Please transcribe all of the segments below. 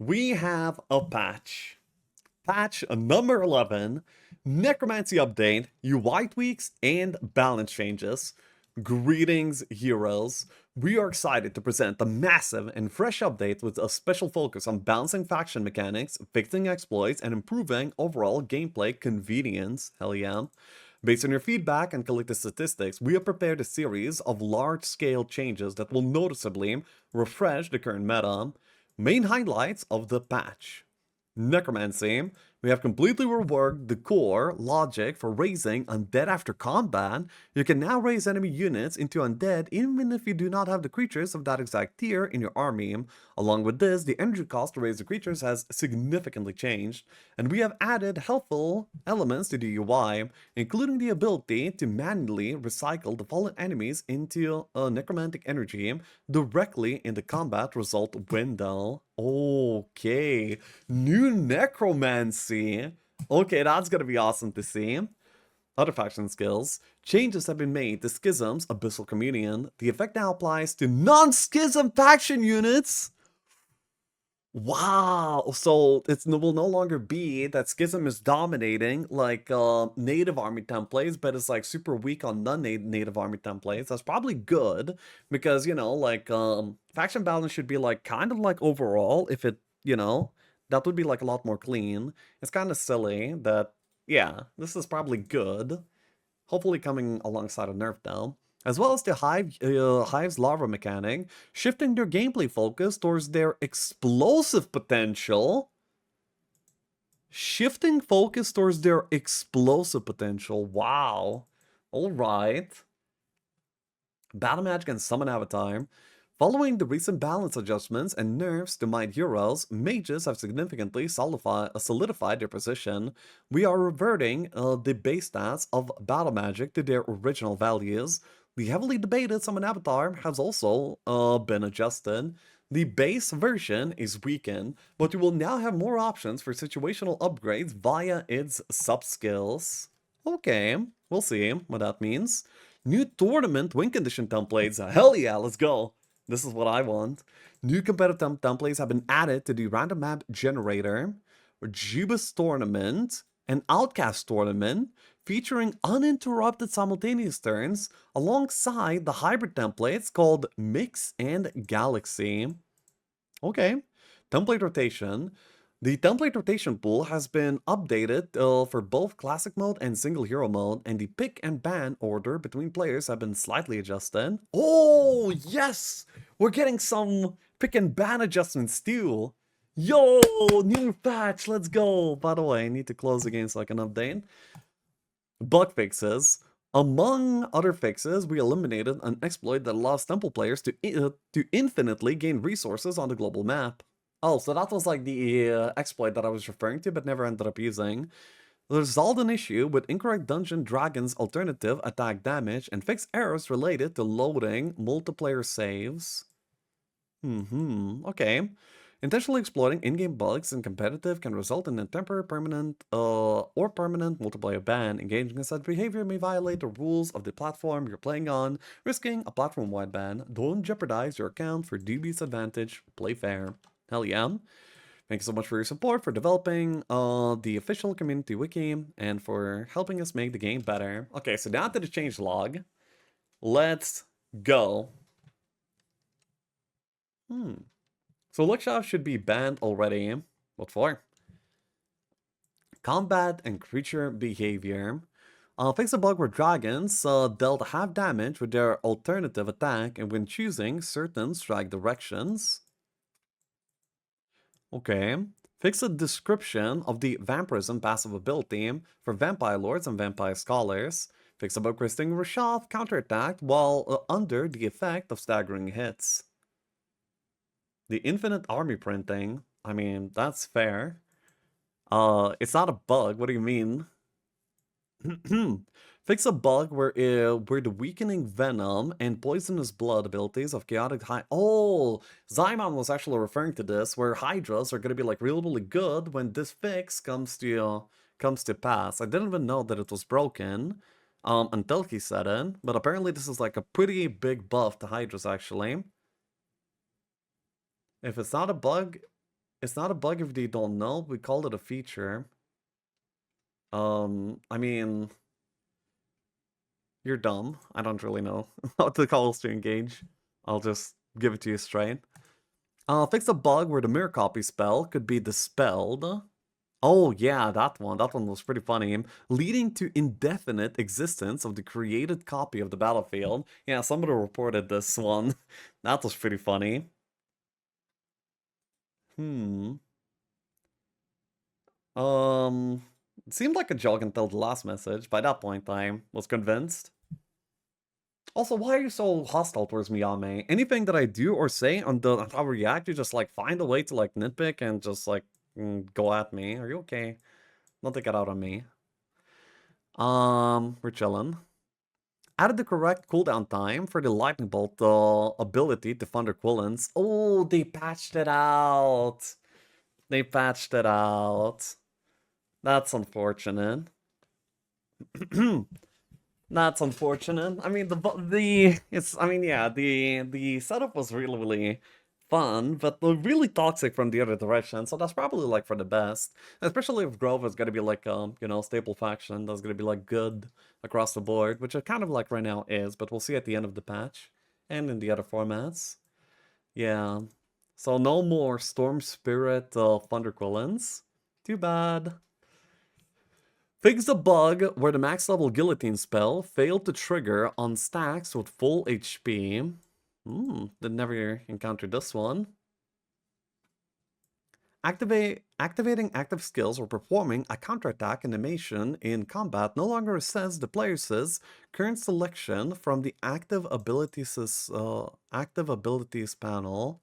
we have a patch. Patch number 11, Necromancy update, UI tweaks, and balance changes. Greetings, heroes. We are excited to present a massive and fresh update with a special focus on balancing faction mechanics, fixing exploits, and improving overall gameplay convenience. Hell yeah. Based on your feedback and collected statistics, we have prepared a series of large-scale changes that will noticeably refresh the current meta. Main highlights of the patch. Necromancy. We have completely reworked the core logic for raising undead after combat. You can now raise enemy units into undead even if you do not have the creatures of that exact tier in your army. Along with this, the energy cost to raise the creatures has significantly changed, and we have added helpful elements to the UI, including the ability to manually recycle the fallen enemies into necromantic energy directly in the combat result window. Okay. New necromancy. Okay, that's gonna be awesome to see. Other faction skills. Changes have been made to Schism's Abyssal Communion. The effect now applies to non-Schism faction units. Wow, so will no longer be that Schism is dominating like native army templates, but it's like super weak on non-native army templates. That's probably good because like faction balance should be like kind of like overall if it that would be like a lot more clean. It's kind of silly that yeah, this is probably good. Hopefully coming alongside a nerf though. As well as the Hive's larva mechanic, shifting their gameplay focus towards their explosive potential. Shifting focus towards their explosive potential. Wow. Alright. Battle magic and summon avatar. Following the recent balance adjustments and nerfs to Might Heroes, mages have significantly solidified their position. We are reverting the base stats of battle magic to their original values. The heavily debated summon avatar has also been adjusted. The base version is weakened, but you will now have more options for situational upgrades via its sub-skills. Okay, we'll see what that means. New tournament win condition templates. Hell yeah, let's go. This is what I want. New competitive templates have been added to the random map generator. Jubus tournament, an outcast tournament, featuring uninterrupted simultaneous turns alongside the hybrid templates called Mix and Galaxy. Okay, template rotation. The template rotation pool has been updated for both classic mode and single hero mode, and the pick and ban order between players have been slightly adjusted. Oh, yes! We're getting some pick and ban adjustments too. Yo, new patch, let's go. By the way, I need to close the game so I can update. Bug fixes. Among other fixes, we eliminated an exploit that allows temple players to infinitely gain resources on the global map. Oh, so that was like the exploit that I was referring to, but never ended up using. Resolved an issue with incorrect Dungeon Dragon's alternative attack damage and fixed errors related to loading multiplayer saves. Okay. Intentionally exploiting in-game bugs in competitive can result in a temporary, permanent, or permanent multiplayer ban. Engaging in such behavior may violate the rules of the platform you're playing on, risking a platform-wide ban. Don't jeopardize your account for dubious advantage. Play fair. Hell yeah. Thank you so much for your support, for developing the official community wiki, and for helping us make the game better. Okay, so now to the change log. Let's go. So Lickshaw should be banned already. What for? Combat and creature behavior. Fix a bug where dragons dealt half damage with their alternative attack and when choosing certain strike directions. Okay. Fix a description of the vampirism passive ability for vampire lords and vampire scholars. Fix a bug where Sting Rishath counterattacked while under the effect of staggering hits. The infinite army printing, I mean, that's fair. It's not a bug, what do you mean? Fix a bug where the weakening venom and poisonous blood abilities of chaotic high. Oh, Zymon was actually referring to this, where Hydras are gonna be like really good when this fix comes to pass. I didn't even know that it was broken until he said it, but apparently this is like a pretty big buff to Hydras actually. If it's not a bug, It's not a bug if they don't know. We called it a feature. I mean, you're dumb. I don't really know how to call us to engage. I'll just give it to you straight. Fix a bug where the mirror copy spell could be dispelled. Oh yeah, that one. That one was pretty funny. Leading to indefinite existence of the created copy of the battlefield. Yeah, somebody reported this one. That was pretty funny. Hmm. It seemed like a joke until the last message. By that point, I was convinced. Also, why are you so hostile towards me, Ame? Anything that I do or say on how I react, you just like find a way to like nitpick and just like go at me. Are you okay? Don't take it out on me. We're chilling. Added the correct cooldown time for the lightning bolt ability to thunder Quillins. Oh, they patched it out. They patched it out. That's unfortunate. That's unfortunate. I mean, the setup was really fun, but really toxic from the other direction. So that's probably like for the best, especially if Grove is gonna be like staple faction that's gonna be like good across the board, which it kind of like right now is. But we'll see at the end of the patch and in the other formats. Yeah. So no more Storm Spirit Thunder Quillins. Too bad. Fix the bug where the max level guillotine spell failed to trigger on stacks with full HP. Did never encounter this one. Activating active skills or performing a counterattack animation in combat no longer assess the player's current selection from the active abilities panel.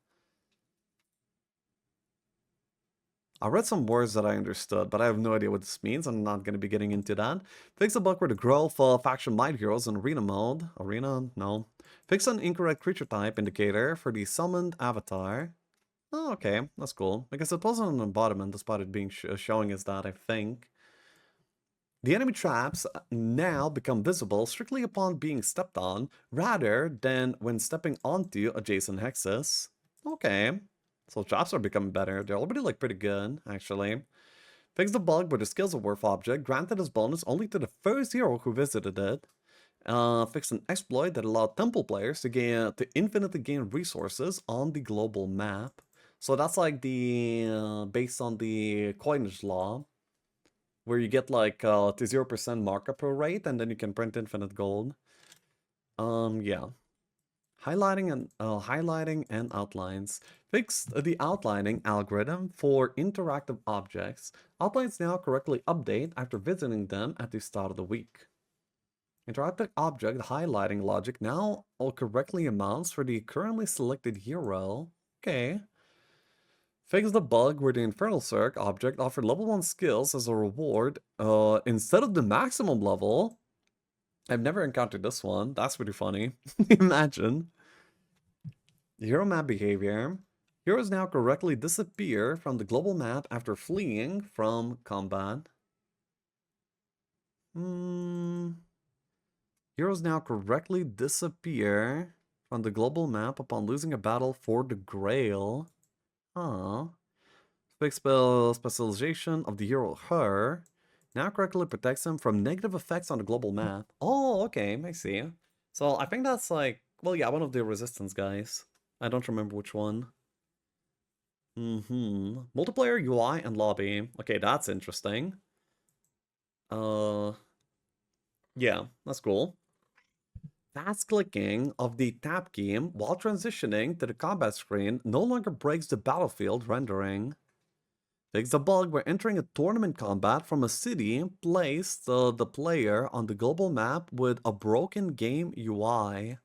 I read some words that I understood, but I have no idea what this means. I'm not going to be getting into that. Fix a bug where the growth of faction might heroes in arena mode. Arena? No. Fix an incorrect creature type indicator for the summoned avatar. Oh, okay. That's cool. Because it wasn't an embodiment despite it being showing us that, I think. The enemy traps now become visible strictly upon being stepped on, rather than when stepping onto adjacent hexes. Okay. So traps are becoming better. They're already like pretty good, actually. Fix the bug where the skills of Worth object granted as bonus only to the first hero who visited it. Fix an exploit that allowed temple players to infinitely gain resources on the global map. So that's like the based on the coinage law, where you get like to 0% markup per rate, and then you can print infinite gold. Yeah. Highlighting and outlines. Fix the outlining algorithm for interactive objects. Outlines now correctly update after visiting them at the start of the week. Interactive object highlighting logic now all correctly amounts for the currently selected hero. Okay. Fix the bug where the Infernal Circ object offered level 1 skills as a reward instead of the maximum level. I've never encountered this one. That's pretty funny. Imagine. Hero map behavior. Heroes now correctly disappear from the global map after fleeing from combat. Heroes now correctly disappear from the global map upon losing a battle for the Grail. Huh. Fixed specialization of the hero Her now correctly protects him from negative effects on the global map. Oh, okay, I see. So I think that's like, well, yeah, one of the resistance guys. I don't remember which one. Multiplayer UI and lobby. Okay, that's interesting. Uh, yeah, that's cool. Fast clicking of the tab key while transitioning to the combat screen no longer breaks the battlefield rendering. Fix the bug where entering a tournament combat from a city placed the player on the global map with a broken game UI.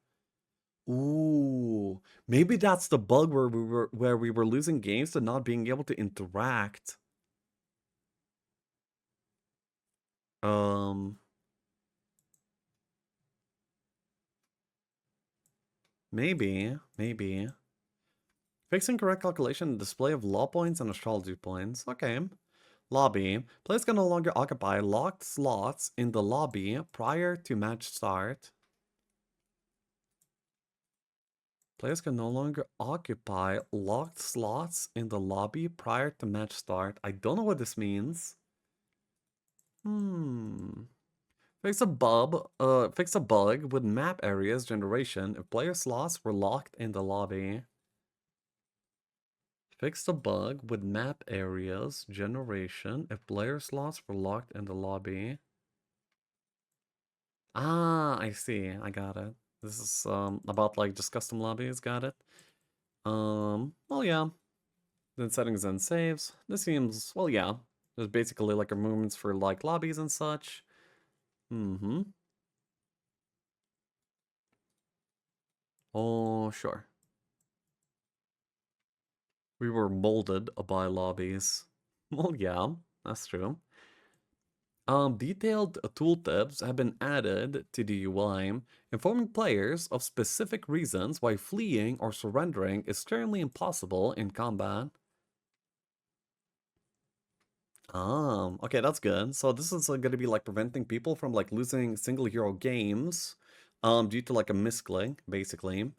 Ooh, maybe that's the bug where we were losing games to not being able to interact. Um, maybe. Fixing correct calculation and display of law points and astrology points. Okay. Lobby. Players can no longer occupy locked slots in the lobby prior to match start. Players can no longer occupy locked slots in the lobby prior to match start. I don't know what this means. Hmm. Fix a bug with map areas generation if player slots were locked in the lobby. Fix the bug with map areas generation if player slots were locked in the lobby. Ah, I see. I got it. This is about like just custom lobbies. Got it. Well, yeah. Then settings and saves. This seems, well, yeah. There's basically like movements for like lobbies and such. Mm-hmm. Oh, sure. We were molded by lobbies. Well, yeah, that's true. Detailed tooltips have been added to the UI, informing players of specific reasons why fleeing or surrendering is currently impossible in combat. Okay, that's good. So this is going to be like preventing people from like losing single hero games, due to like a misclick, basically.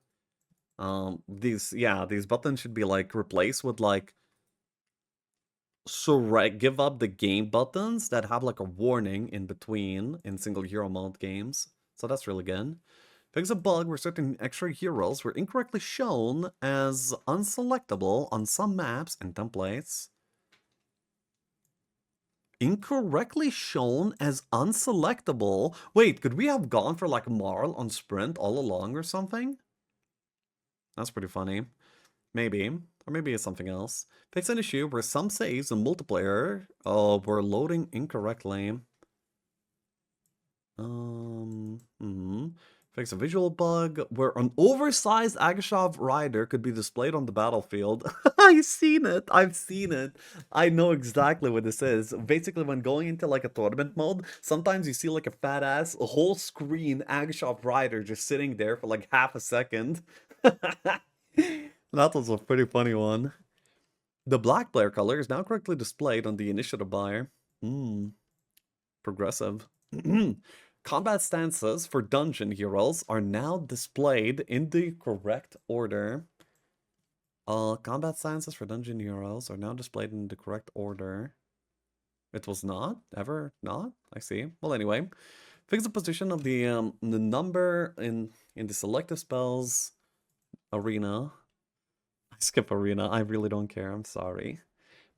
These buttons should be like replaced with like give up the game buttons that have like a warning in between in single hero mode games. So that's really good. Fix a bug where certain extra heroes were incorrectly shown as unselectable on some maps and templates. Incorrectly shown as unselectable? Wait, could we have gone for like Marl on Sprint all along or something? That's pretty funny. Maybe. Or maybe it's something else. Fix an issue where some saves in multiplayer were loading incorrectly. Hmm. Fix a visual bug where an oversized Agashov rider could be displayed on the battlefield. I've seen it. I've seen it. I know exactly what this is. Basically, when going into like a tournament mode, sometimes you see like a fat ass, a whole screen Agashov rider just sitting there for like half a second. That was a pretty funny one. The black player color is now correctly displayed on the initiative bar. Hmm. Progressive. Combat stances for dungeon heroes are now displayed in the correct order. Combat stances for dungeon heroes are now displayed in the correct order. It was not? Ever not? I see. Well, anyway. Fix the position of the number in the selective spells arena. I skip arena. I really don't care. I'm sorry.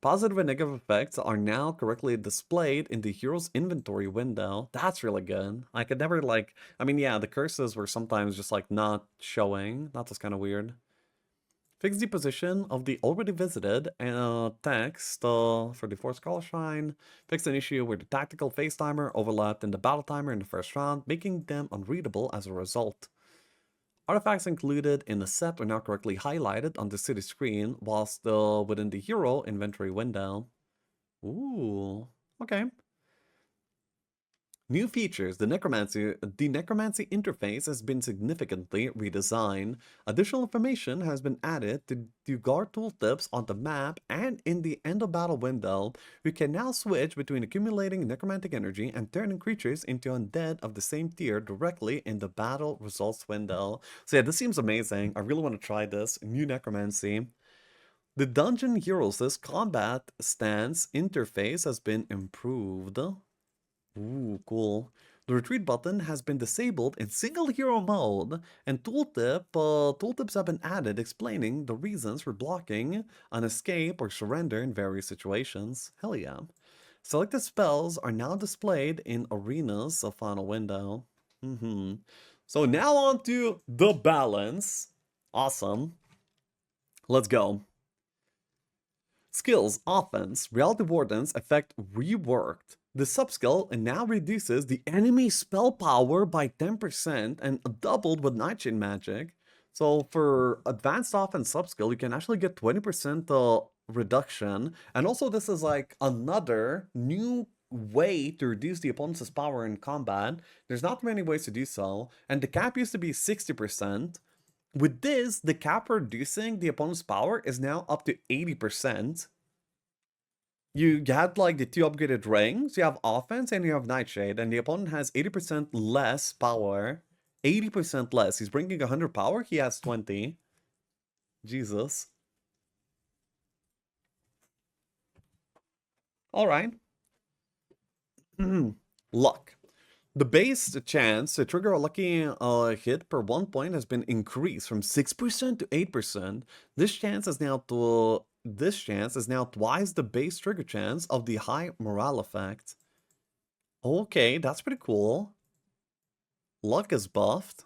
Positive and negative effects are now correctly displayed in the hero's inventory window. That's really good. I could never like, I mean, yeah, the curses were sometimes just like not showing. That was kind of weird. Fix the position of the already visited text for the Force Color Shrine. Fix an issue where the tactical phase timer overlapped in the battle timer in the first round, making them unreadable as a result. Artifacts included in the set are now correctly highlighted on the city screen, while still within the hero inventory window. Ooh, okay. New features. The necromancy interface has been significantly redesigned. Additional information has been added to guard tooltips on the map and in the end of battle window. You can now switch between accumulating necromantic energy and turning creatures into undead of the same tier directly in the battle results window. So yeah, this seems amazing. I really want to try this. New necromancy. The dungeon heroes' combat stance interface has been improved. Ooh, cool. The retreat button has been disabled in single hero mode, and tooltips have been added explaining the reasons for blocking an escape or surrender in various situations. Hell yeah. Selected spells are now displayed in Arena's final window. So now on to the balance. Awesome. Let's go. Skills, offense, reality wardens effect reworked. The subskill now reduces the enemy spell power by 10% and doubled with Nightshade magic. So for advanced offense subskill, you can actually get 20% reduction. And also this is like another new way to reduce the opponent's power in combat. There's not many ways to do so. And the cap used to be 60%. With this, the cap reducing the opponent's power is now up to 80%. You had like the two upgraded rings, you have offense and you have Nightshade, and the opponent has 80% less power. 80% less. He's bringing 100 power, he has 20. Jesus. Alright. Luck. The base chance to trigger a lucky hit per 1 point has been increased from 6% to 8%. This chance is now twice the base trigger chance of the high morale effect. Okay, that's pretty cool. Luck is buffed.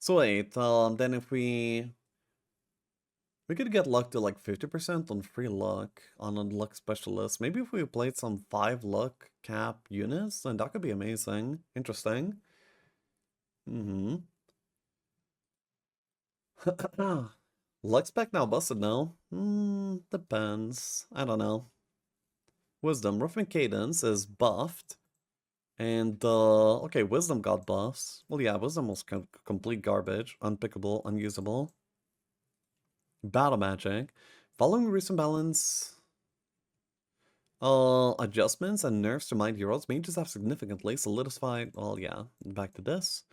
So wait, then if we could get luck to like 50% on free luck on a luck specialist. Maybe if we played some 5 luck cap units, then that could be amazing. Interesting. Mm-hmm. Luck spec now busted now? Depends. I don't know. Wisdom. Rough and Cadence is buffed. And, okay, Wisdom got buffs. Well, yeah, Wisdom was complete garbage. Unpickable, unusable. Battle Magic. Following recent balance adjustments and nerfs to mind heroes, mages have significantly solidified. Well, yeah, back to this.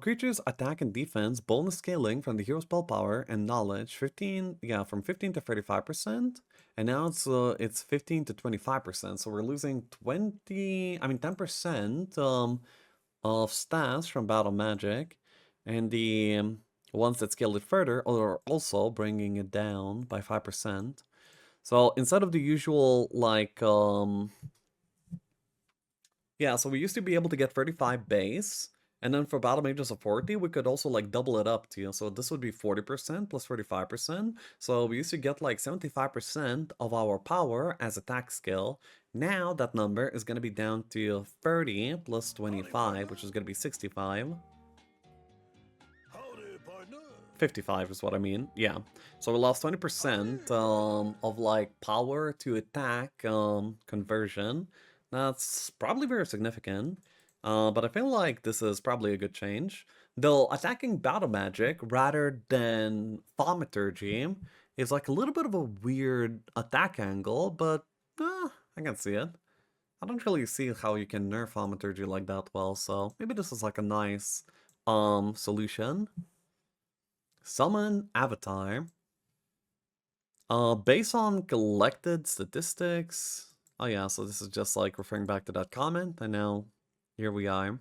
Creatures attack and defense bonus scaling from the hero spell power and knowledge 15, yeah, from 15 to 35%, and now it's 15 to 25%. So we're losing 10% of stats from battle magic, and the ones that scale it further are also bringing it down by 5%. So instead of the usual like yeah, so we used to be able to get 35 base, and then for battle mages of 40, we could also like double it up to, so this would be 40% plus 35%. So we used to get like 75% of our power as attack skill. Now that number is going to be down to 30 plus 25, which is going to be 65. 55 is what I mean, yeah. So we lost 20% of like power to attack conversion. That's probably very significant, but I feel like this is probably a good change. Though attacking battle magic rather than thaumaturgy is like a little bit of a weird attack angle, but I can see it. I don't really see how you can nerf thaumaturgy like that well, so maybe this is like a nice solution. Summon Avatar. Based on collected statistics. Oh yeah, so this is just like referring back to that comment, and now here we are.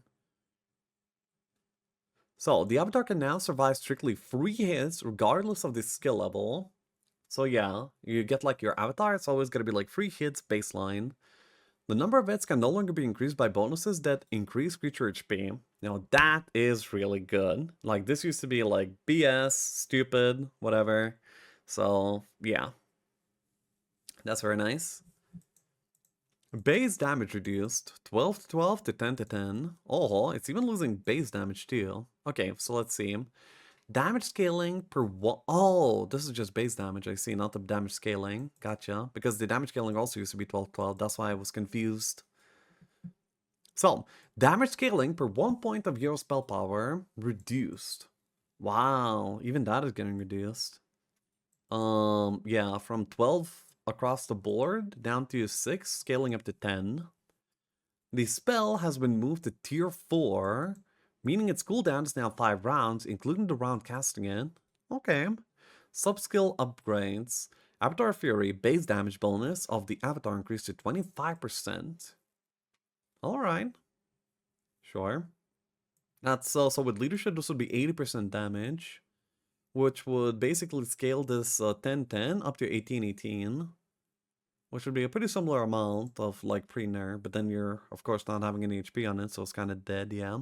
So the Avatar can now survive strictly 3 hits regardless of the skill level. So yeah, you get like your Avatar, it's always gonna be like 3 hits baseline. The number of hits can no longer be increased by bonuses that increase creature HP. Now that is really good. Like this used to be like BS, stupid, whatever. So yeah, that's very nice. Base damage reduced, 12 to 12 to 10 to 10. Oh, it's even losing base damage too. Okay, so let's see. Damage scaling per one. Oh, this is just base damage, I see, not the damage scaling. Gotcha. Because the damage scaling also used to be 12 12. That's why I was confused. So, damage scaling per 1 point of hero spell power reduced. Wow, even that is getting reduced. Yeah, from 12 across the board down to 6, scaling up to 10. The spell has been moved to tier 4, meaning its cooldown is now 5 rounds, including the round casting it. Okay. Subskill upgrades. Avatar Fury base damage bonus of the avatar increased to 25%. Alright. Sure. That's so with leadership, this would be 80% damage, which would basically scale this 10-10 up to 18-18, which would be a pretty similar amount of like pre-nerf, but then you're of course not having any HP on it, so it's kind of dead, yeah.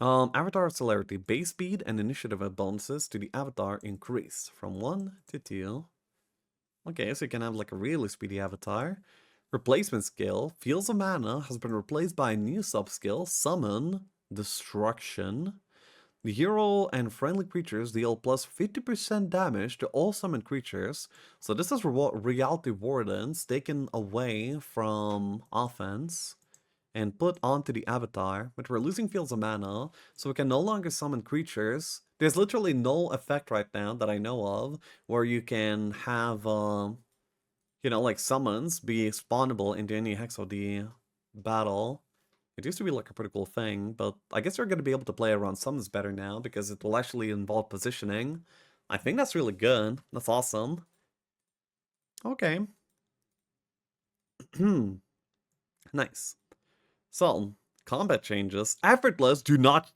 Avatar Celerity, base speed and initiative bonuses to the avatar increase from 1 to 2. Okay, so you can have like a really speedy avatar. Replacement skill, Fields of Mana has been replaced by a new sub-skill, Summon Destruction. The hero and friendly creatures deal plus 50% damage to all summoned creatures. So this is Reality Wardens taken away from offense and put onto the avatar, but we're losing Fields of Mana, so we can no longer summon creatures. There's literally no effect right now that I know of where you can have, you know, like summons be spawnable into any hex of the battle. It used to be like a pretty cool thing, but I guess you're going to be able to play around summons better now because it will actually involve positioning. I think that's really good. That's awesome. Okay. Nice. So, combat changes. Effortless. Do not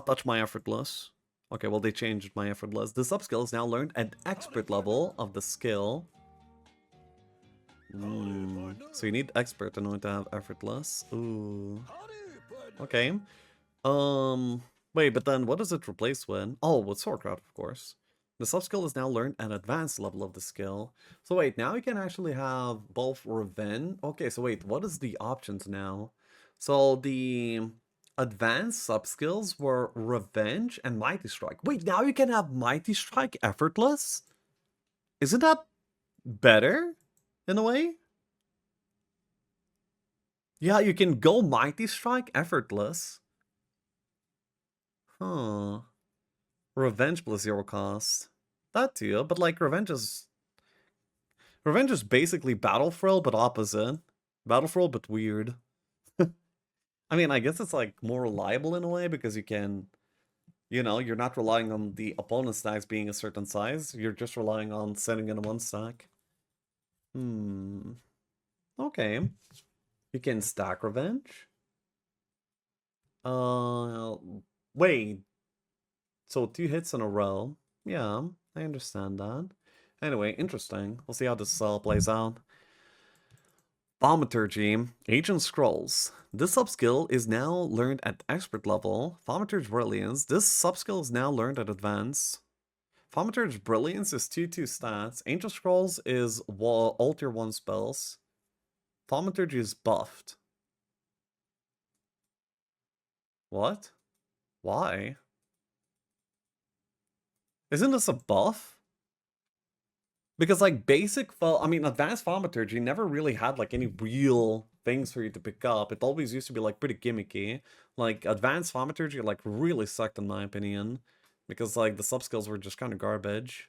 touch my effortless. Okay, well they changed my effortless. The subskill is now learned at expert level of the skill. So you need expert in order to have effortless. Ooh. Okay. Um, Wait, but then what does it replace with? Oh, with Swordcraft, of course. The subskill is now learned at advanced level of the skill. So wait, now you can actually have both Revenge. Okay, so wait, what is the options now? So the advanced subskills were Revenge and Mighty Strike. Wait, now you can have Mighty Strike effortless? Isn't that better in a way? Yeah, you can go Mighty Strike effortless. Huh. Revenge plus zero cost. That too, but like Revenge is basically Battle Thrill but opposite. Battle Thrill but weird. I mean, I guess it's like more reliable in a way because you can, you're not relying on the opponent's stacks being a certain size. You're just relying on sending in a one stack. Hmm. Okay. You can stack Revenge. Uh, Wait. So 2 hits in a row. Yeah, I understand that. Anyway, interesting. We'll see how this plays out. Thaumaturgy, Ancient Scrolls. This subskill is now learned at expert level. Thaumaturge Brilliance. This subskill is now learned at advanced. Thaumaturge Brilliance is 2/2 stats. Ancient Scrolls is all tier 1 spells. Thaumaturgy is buffed. What? Why? Isn't this a buff? Because like advanced thaumaturgy never really had like any real things for you to pick up. It always used to be like pretty gimmicky. Like advanced thaumaturgy like really sucked in my opinion. Because like the subskills were just kind of garbage.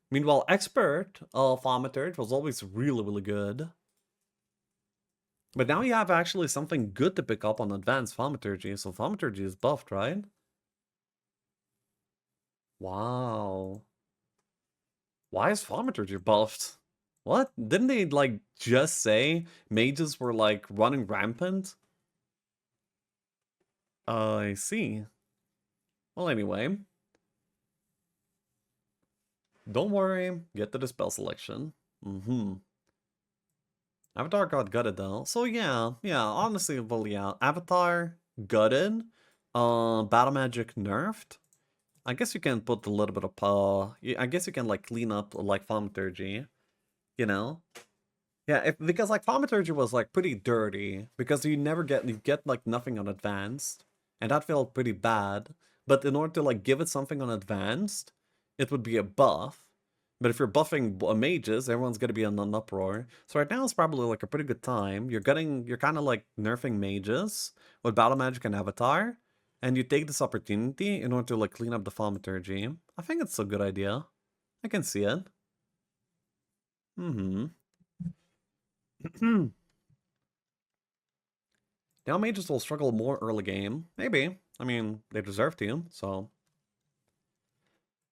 Meanwhile, expert thaumaturge was always really, really good. But now you have actually something good to pick up on advanced thaumaturgy, so thaumaturgy is buffed, right? Wow. Why is thaumaturgy buffed? What? Didn't they, like, just say mages were, like, running rampant? I see. Well, anyway. Don't worry. Get to the spell selection. Avatar got gutted, though. So, yeah, honestly, well, yeah. Avatar gutted. Battle Magic nerfed. I guess you can put a little bit of, I guess you can, like, clean up, like, thaumaturgy. You know? Yeah, because like thaumaturgy was like pretty dirty because you get like nothing on advanced, and that felt pretty bad. But in order to like give it something on advanced, it would be a buff. But if you're buffing mages, everyone's gonna be in an uproar. So right now is probably like a pretty good time. You're kind of like nerfing mages with battle magic and avatar, and you take this opportunity in order to like clean up the thaumaturgy. I think it's a good idea. I can see it. Mm-hmm. Now mages will struggle more early game. Maybe. I mean, they deserve to, so.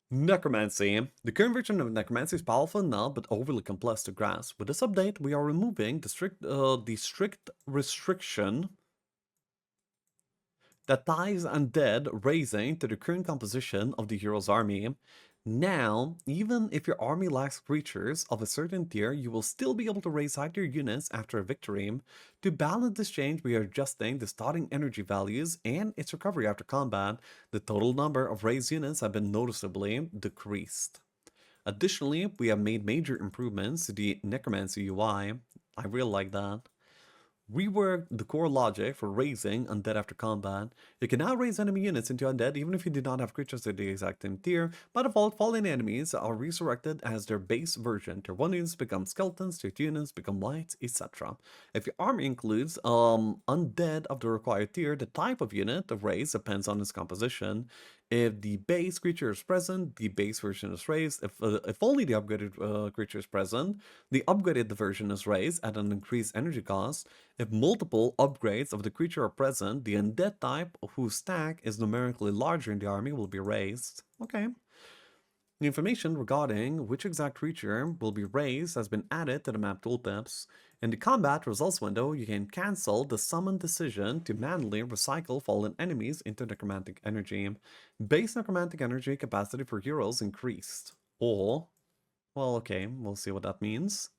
Necromancy. The current version of Necromancy is powerful enough, but overly complex to grasp. With this update, we are removing the strict restriction that ties undead raising to the current composition of the hero's army. Now, even if your army lacks creatures of a certain tier, you will still be able to raise high-tier units after a victory. To balance this change, we are adjusting the starting energy values and its recovery after combat. The total number of raised units have been noticeably decreased. Additionally, we have made major improvements to the Necromancy UI. I really like that. Rework the core logic for raising undead after combat. You can now raise enemy units into undead even if you do not have creatures at the exact same tier. By default, fallen enemies are resurrected as their base version. Tier 1 units become skeletons, tier 2 units become lights, etc. If your army includes undead of the required tier, the type of unit of raise depends on its composition. If the base creature is present, the base version is raised. If only the upgraded creature is present, the upgraded version is raised at an increased energy cost. If multiple upgrades of the creature are present, the undead type whose stack is numerically larger in the army will be raised. Okay. The information regarding which exact creature will be raised has been added to the map tooltips. In the combat results window, you can cancel the summon decision to manually recycle fallen enemies into necromantic energy. Base necromantic energy capacity for heroes increased. Or, well, okay, we'll see what that means.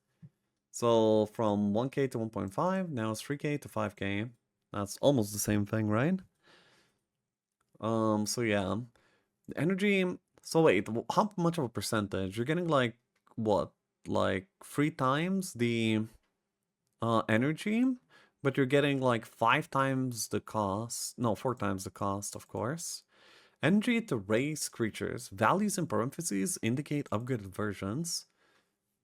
So from 1k to 1.5, now it's 3k to 5k. That's almost the same thing, right? So yeah. The energy. So wait, how much of a percentage? You're getting like what? Like 3 times the energy, but you're getting like 5 times the cost. No, 4 times the cost, of course. Energy to raise creatures. Values in parentheses indicate upgraded versions.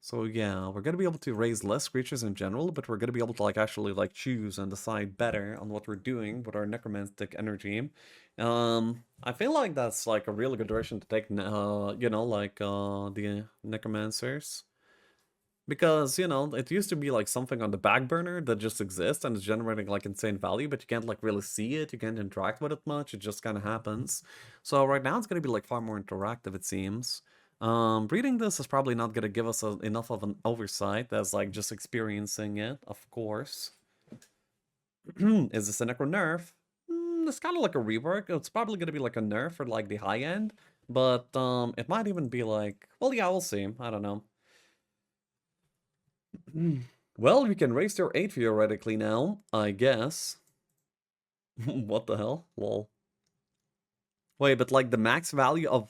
So yeah, we're gonna be able to raise less creatures in general, but we're gonna be able to like actually like choose and decide better on what we're doing with our necromantic energy. I feel like that's like a really good direction to take, you know, like the necromancers. Because, you know, it used to be like something on the back burner that just exists and is generating like insane value, but you can't like really see it, you can't interact with it much, it just kind of happens. So right now it's going to be like far more interactive, it seems. Reading this is probably not going to give us enough of an oversight as like just experiencing it, of course. Is this a necro nerf? It's kind of like a rework. It's probably going to be like a nerf for like the high end, but it might even be like, well, yeah, we'll see. I don't know. Well, we can raise your 8 theoretically now, I guess. What the hell? Lol. Wait, but like the max value of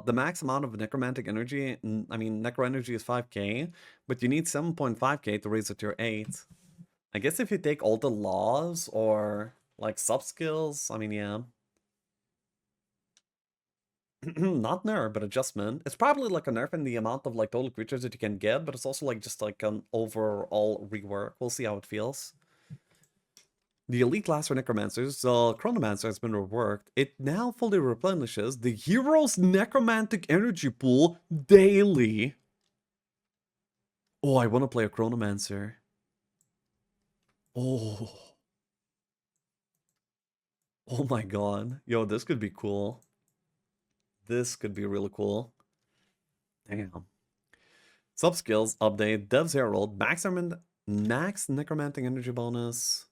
the max amount of necromantic energy, I mean necro energy is 5k, but you need 7.5k to raise it to your 8. I guess if you take all the laws or like sub skills, I mean yeah. Not nerf, but adjustment. It's probably like a nerf in the amount of like total creatures that you can get, but it's also like just like an overall rework. We'll see how it feels. The elite class for necromancers, Chronomancer has been reworked. It now fully replenishes the hero's necromantic energy pool daily. Oh, I want to play a Chronomancer. Oh. Oh my god. Yo, this could be cool. This could be really cool. Damn. Sub-skills update, Dev's Herald, max necromantic energy bonus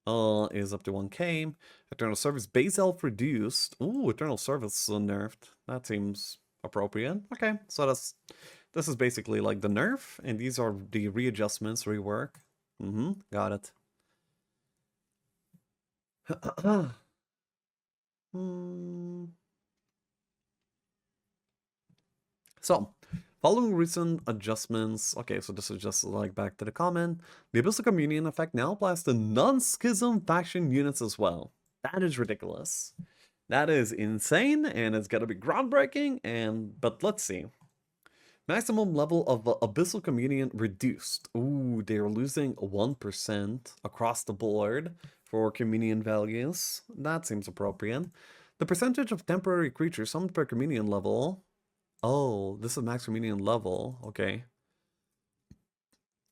is up to 1k. Eternal Service base health reduced. Ooh, Eternal Service nerfed. That seems appropriate. Okay, so this is basically like the nerf, and these are the readjustments, rework. Got it. Hmm. So, following recent adjustments, okay, so this is just like back to the comment. The Abyssal Communion effect now applies to non-schism faction units as well. That is ridiculous. That is insane, and it's gonna be groundbreaking, but let's see. Maximum level of Abyssal Communion reduced. Ooh, they're losing 1% across the board for Communion values. That seems appropriate. The percentage of temporary creatures summoned per Communion level. Oh, this is max Communion level. Okay.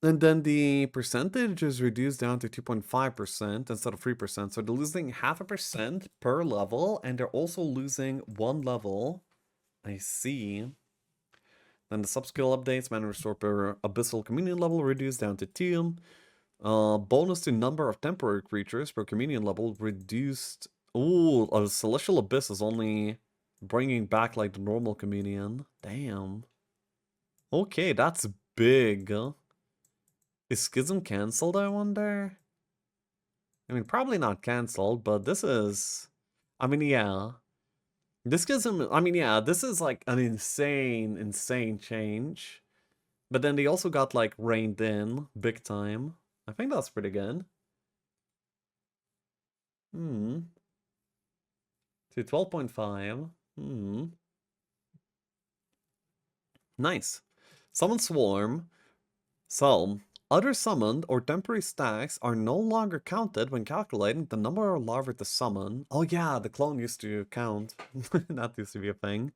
And then the percentage is reduced down to 2.5% instead of 3%. So they're losing 0.5% per level, and they're also losing 1 level. I see. Then the sub-skill updates, mana restore per Abyssal Communion level reduced down to 2. Bonus to number of temporary creatures per Communion level reduced. Ooh, a Celestial Abyss is only bringing back like the normal Communion. Damn. Okay, that's big. Is Schism cancelled, I wonder? I mean, probably not cancelled, but this is... I mean, yeah. This Schism... I mean, yeah, this is like an insane change. But then they also got like reined in big time. I think that's pretty good. To 12.5. Nice. Summon Swarm. So, Other summoned or temporary stacks are no longer counted when calculating the number of larvae to summon. Oh yeah, the clone used to count. That used to be a thing.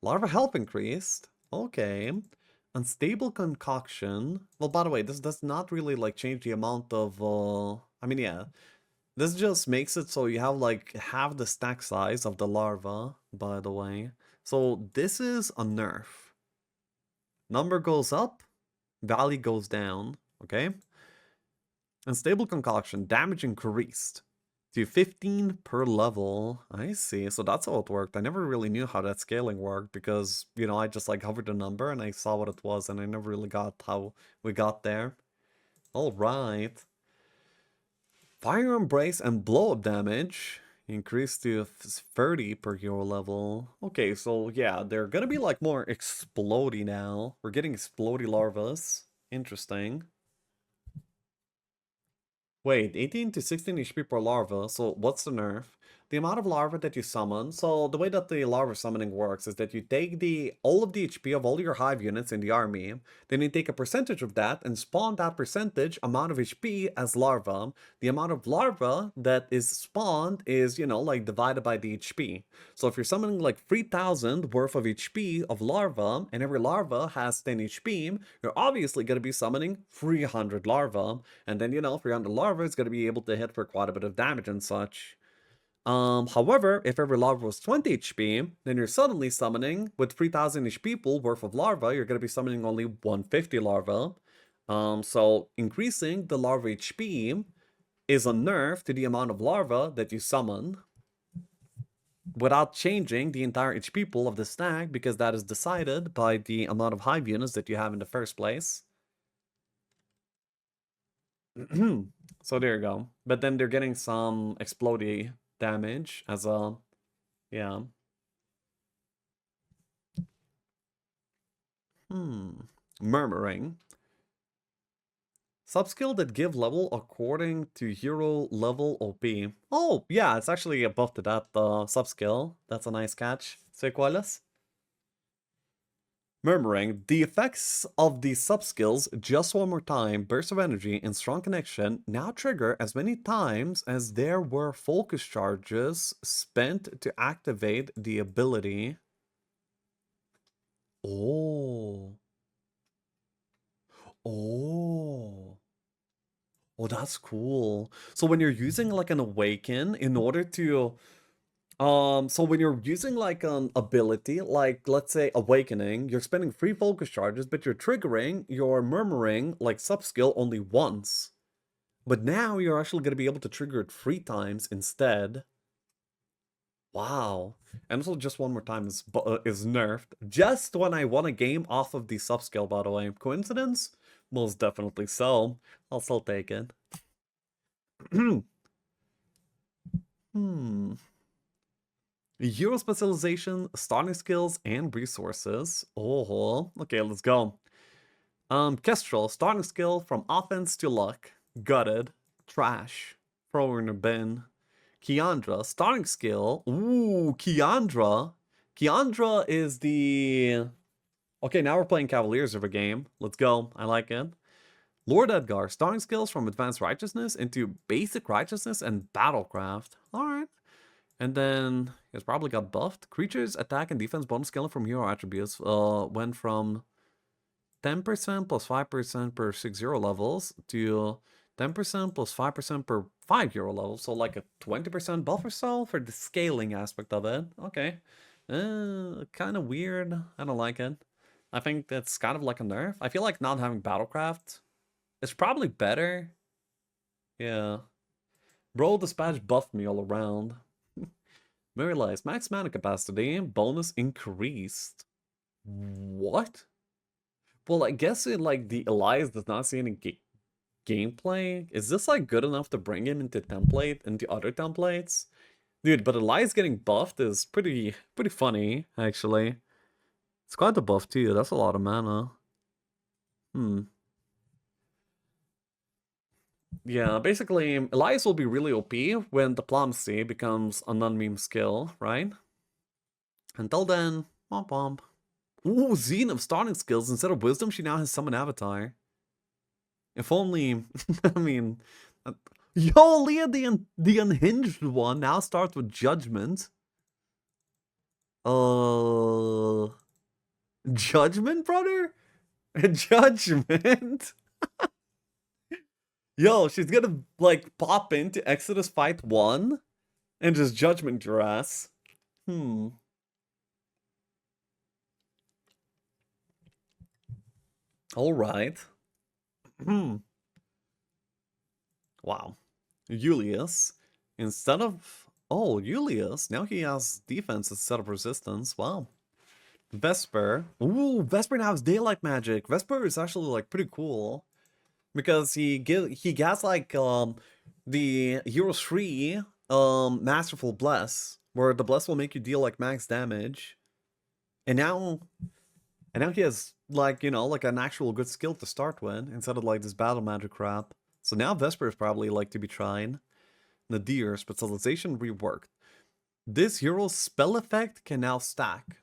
Larva health increased. Okay. Unstable concoction. Well, by the way, this does not really like change the amount of I mean, yeah. This just makes it so you have like half the stack size of the larva, by the way. So this is a nerf. Number goes up, value goes down, okay? Unstable concoction, damage increased to 15 per level. I see. So that's how it worked. I never really knew how that scaling worked because, you know, I just like hovered the number and I saw what it was and I never really got how we got there. All right. Fire Embrace and blow up damage increased to 30 per hero level. Okay, so yeah, they're gonna be like more explodey now. We're getting explodey larvas. Interesting. Wait, 18 to 16 HP per larva, so what's the nerf? The amount of larva that you summon, so the way that the larva summoning works is that you take all of the HP of all your hive units in the army, then you take a percentage of that and spawn that percentage amount of HP as larva. The amount of larva that is spawned is, you know, like divided by the HP. So if you're summoning like 3000 worth of HP of larva, and every larva has 10 HP, you're obviously going to be summoning 300 larva, and then, you know, 300 larva is going to be able to hit for quite a bit of damage and such. However, if every larva was 20 HP, then you're suddenly summoning, with 3000 HP pool worth of larva, you're going to be summoning only 150 larva. So increasing the larva HP is a nerf to the amount of larva that you summon, without changing the entire HP pool of the stack, because that is decided by the amount of hive units that you have in the first place. So there you go. But then they're getting some explodey damage as a, yeah. Murmuring. Subskill that give level according to hero level OP. Oh, yeah, it's actually a buff to that subskill. That's a nice catch. Say cuáles? Murmuring, the effects of the subskills just one more time, burst of energy and strong connection now trigger as many times as there were focus charges spent to activate the ability. Oh. Oh. Oh, that's cool. So when you're using like an awaken in order to so when you're using like an ability, like let's say awakening, you're spending 3 focus charges, but you're triggering your murmuring like sub-skill only once. But now you're actually gonna be able to trigger it 3 times instead. Wow. And also just one more time is nerfed. Just when I won a game off of the sub-skill, by the way. Coincidence? Most definitely so. I'll still take it. Hmm. Hero specialization, starting skills, and resources. Oh, okay, let's go. Kestrel, starting skill from offense to luck. Gutted. Trash. Throw in a bin. Kiandra, starting skill. Ooh, Kiandra. Kiandra is the... Okay, now we're playing Cavaliers of a game. Let's go. I like it. Lord Edgar, starting skills from Advanced Righteousness into Basic Righteousness and Battlecraft. Alright. And then he's probably got buffed. Creatures attack and defense bonus scaling from hero attributes went from 10% plus 5% per 6 hero levels to 10% plus 5% per 5 hero levels. So like a 20% buff or so for the scaling aspect of it. Okay. Kind of weird. I don't like it. I think that's kind of like a nerf. I feel like not having Battlecraft is probably better. Yeah. Bro Dispatch buffed me all around. Very nice. Max mana capacity, bonus increased. What? Well, I guess it, like, the Elias does not see any gameplay. Is this, like, good enough to bring him into other templates? Dude, but Elias getting buffed is pretty funny, actually. It's quite a buff, too. That's a lot of mana. Yeah, basically, Elias will be really OP when Diplomacy becomes a non-meme skill, right? Until then, womp womp. Ooh, Zenith starting skills. Instead of Wisdom, she now has Summon Avatar. If only, I mean, yo, Leah, the unhinged one now starts with judgment. Uh, judgment, brother? Judgment? Yo, she's gonna, like, pop into Exodus Fight 1 and just judgment your ass. Hmm. Alright. Hmm. Wow. Julius. Instead of... Oh, Julius. Now he has defense instead of resistance. Wow. Vesper. Ooh, Vesper now has daylight magic. Vesper is actually, like, pretty cool. Because he gets, like, the Hero 3 Masterful Bless. Where the Bless will make you deal, like, max damage. And now... And now he has, like, you know, like an actual good skill to start with, instead of, like, this battle magic crap. So now Vesper is probably, like, to be tried. Nadir, specialization reworked. This hero's spell effect can now stack.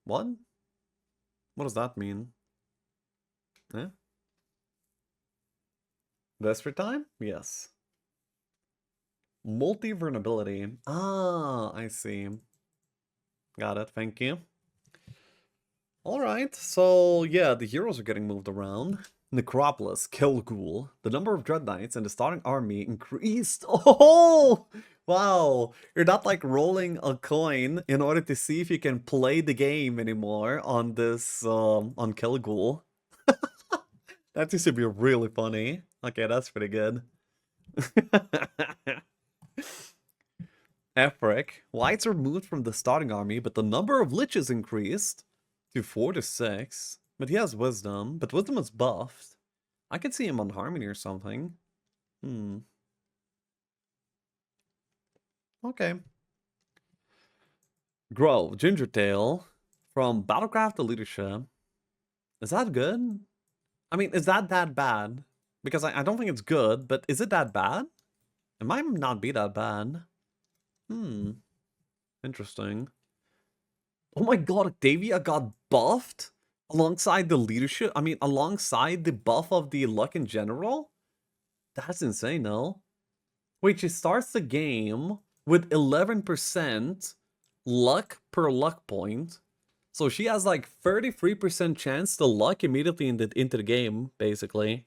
What? What does that mean? Eh? Vesper time? Yes. Multi-vulnerability. Ah, I see. Got it, thank you. Alright, so yeah, the heroes are getting moved around. Necropolis, Kilghoul. The number of Dread Knights in the starting army increased. Oh! Wow. You're not like rolling a coin in order to see if you can play the game anymore on this, on Kilghoul. That used to be really funny. Okay, that's pretty good. Efric. Whites are moved from the starting army, but the number of liches increased to 4 to 6. But he has wisdom, but wisdom is buffed. I could see him on harmony or something. Hmm. Okay. Grow, Gingertail. From Battlecraft to Leadership. Is that good? I mean, is that bad? Because I don't think it's good, but is it that bad? It might not be that bad. Hmm. Interesting. Oh my god, Octavia got buffed? Alongside the leadership? I mean, alongside the buff of the luck in general? That's insane, no? Wait, she starts the game with 11% luck per luck point. So she has like 33% chance to luck immediately into the game, basically.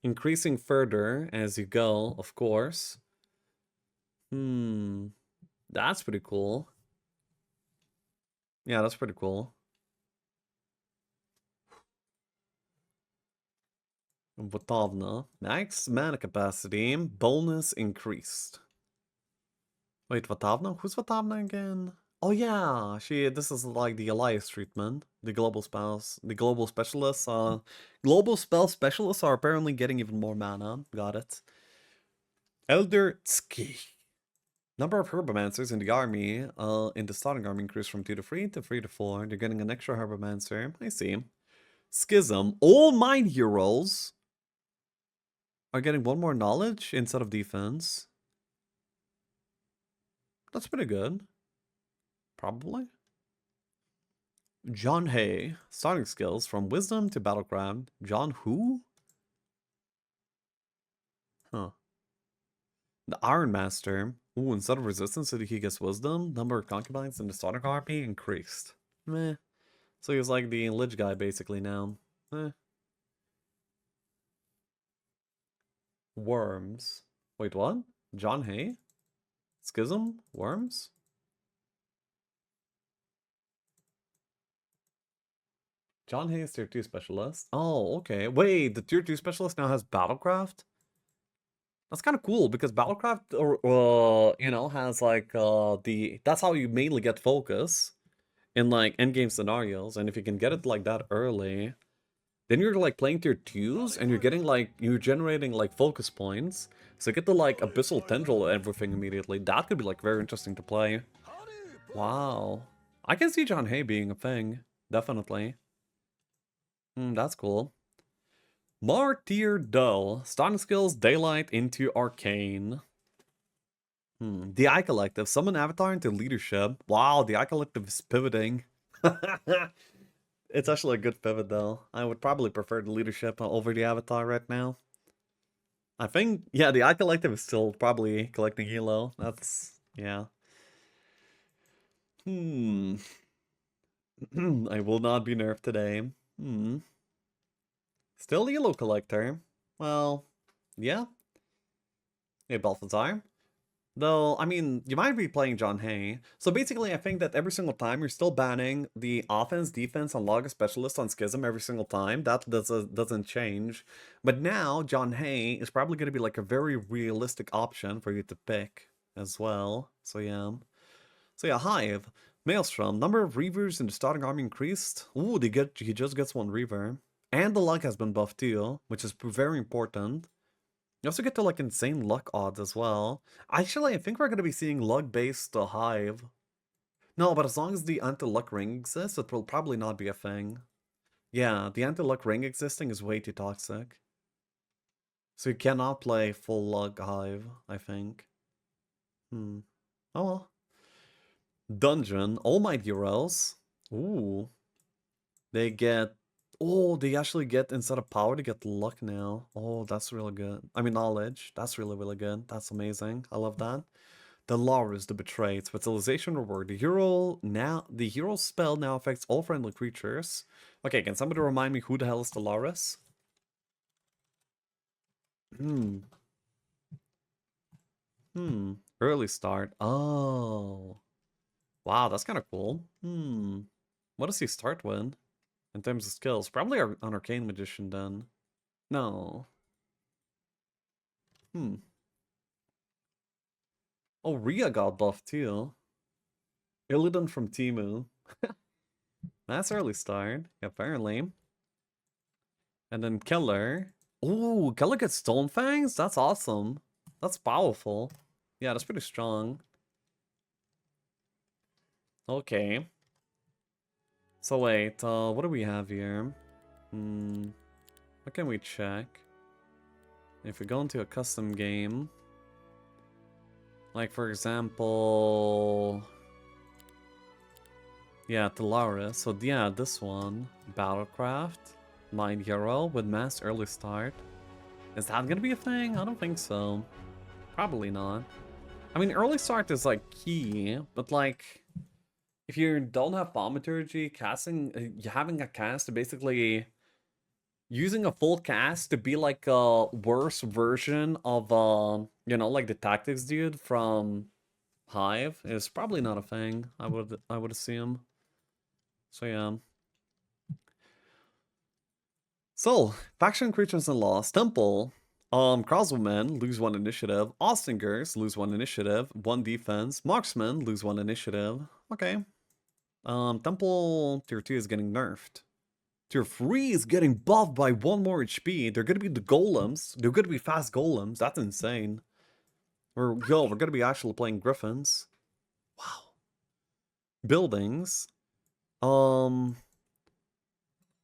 Increasing further as you go, of course. Hmm. That's pretty cool. Yeah, that's pretty cool. Vatovna. Max mana capacity. Bonus increased. Wait, Vatovna? Who's Vatovna again? Oh yeah, this is like the Elias treatment. The global spells. The global specialists. Global spell specialists are apparently getting even more mana. Got it. Elder Tski. Number of herbomancers in the army, in the starting army increased from 2 to 3 to 3 to 4. They're getting an extra herbomancer. I see. Schism. All mine heroes are getting one more knowledge instead of defense. That's pretty good. Probably. John Hay. Starting skills from Wisdom to Battlecraft. John who? Huh. The Iron Master. Ooh, instead of resistance, he gets Wisdom. Number of concubines in the starting army increased. Meh. So he's like the Lich guy basically now. Eh. Worms. Wait, what? John Hay? Schism? Worms? John Hay is tier 2 specialist. Oh, okay. Wait, the tier 2 specialist now has Battlecraft? That's kind of cool because Battlecraft, you know, has like that's how you mainly get focus in like endgame scenarios. And if you can get it like that early, then you're like playing tier 2s and you're getting like, you're generating like focus points. So you get to like Abyssal Tendril everything immediately. That could be like very interesting to play. Wow. I can see John Hay being a thing. Definitely. That's cool. Martyr Dull. Starting skills, Daylight into Arcane. The Eye Collective. Summon Avatar into Leadership. Wow, the Eye Collective is pivoting. It's actually a good pivot though. I would probably prefer the leadership over the avatar right now. I think, yeah, the Eye Collective is still probably collecting Hilo. That's, yeah. Hmm. I will not be nerfed today. Hmm. Still Hilo Collector. Well, yeah. Hey, Balthazar. Though, I mean, you might be playing John Hay. So basically, I think that every single time you're still banning the offense, defense, and log specialist on Schism every single time. That doesn't change. But now, John Hay is probably going to be like a very realistic option for you to pick as well. So yeah. So yeah, Hive. Maelstrom. Number of Reavers in the starting army increased. Ooh, he just gets one Reaver. And the luck has been buffed too, which is very important. You also get to like insane luck odds as well. Actually, I think we're going to be seeing luck-based Hive. No, but as long as the anti-luck ring exists, it will probably not be a thing. Yeah, the anti-luck ring existing is way too toxic. So you cannot play full luck Hive, I think. Hmm. Oh well. Dungeon. All my heroes. Ooh. They get... Oh, they actually get, instead of power, they get luck now. Oh, that's really good. I mean, knowledge. That's really, really good. That's amazing. I love that. The Laurus, the Betrayed. Specialization reward. The hero spell now affects all friendly creatures. Okay, can somebody remind me who the hell is the Laurus? Hmm. Hmm. Early start. Oh. Wow, that's kind of cool. Hmm. What does he start with? In terms of skills? Probably an Arcane Magician then. No. Hmm. Oh, Rhea got buffed too. Illidan from Timu. That's early start, apparently. And then Keller. Ooh, Keller gets Stone Fangs? That's awesome. That's powerful. Yeah, that's pretty strong. Okay. So wait, what do we have here? Hmm. What can we check? If we go into a custom game, like for example, yeah, Talaris. So yeah, this one, Battlecraft, Mind Hero with Mass Early Start. Is that gonna be a thing? I don't think so. Probably not. I mean, early start is like key, but like if you don't have thaumaturgy, having a cast to basically using a full cast to be like a worse version of like the tactics dude from Hive is probably not a thing. I would assume. So yeah. So faction creatures and loss temple. Crossbowmen lose one initiative. Ostingers lose one initiative, one defense. Marksmen lose one initiative. Okay. Temple tier 2 is getting nerfed. Tier 3 is getting buffed by one more HP. They're gonna be the golems. They're gonna be fast golems. That's insane. We're gonna be actually playing griffins. Wow. Buildings. Um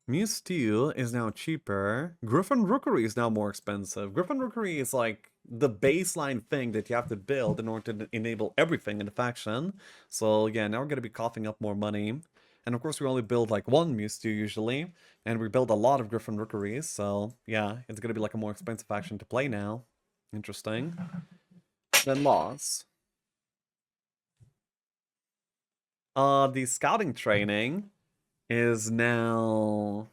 Muse 2 is now cheaper. Griffin Rookery is now more expensive. Griffin Rookery is like the baseline thing that you have to build in order to enable everything in the faction. So yeah, now we're going to be coughing up more money. And of course we only build like one Muse 2 usually. And we build a lot of Griffin Rookeries. So yeah, it's going to be like a more expensive faction to play now. Interesting. Then loss. The scouting training is now...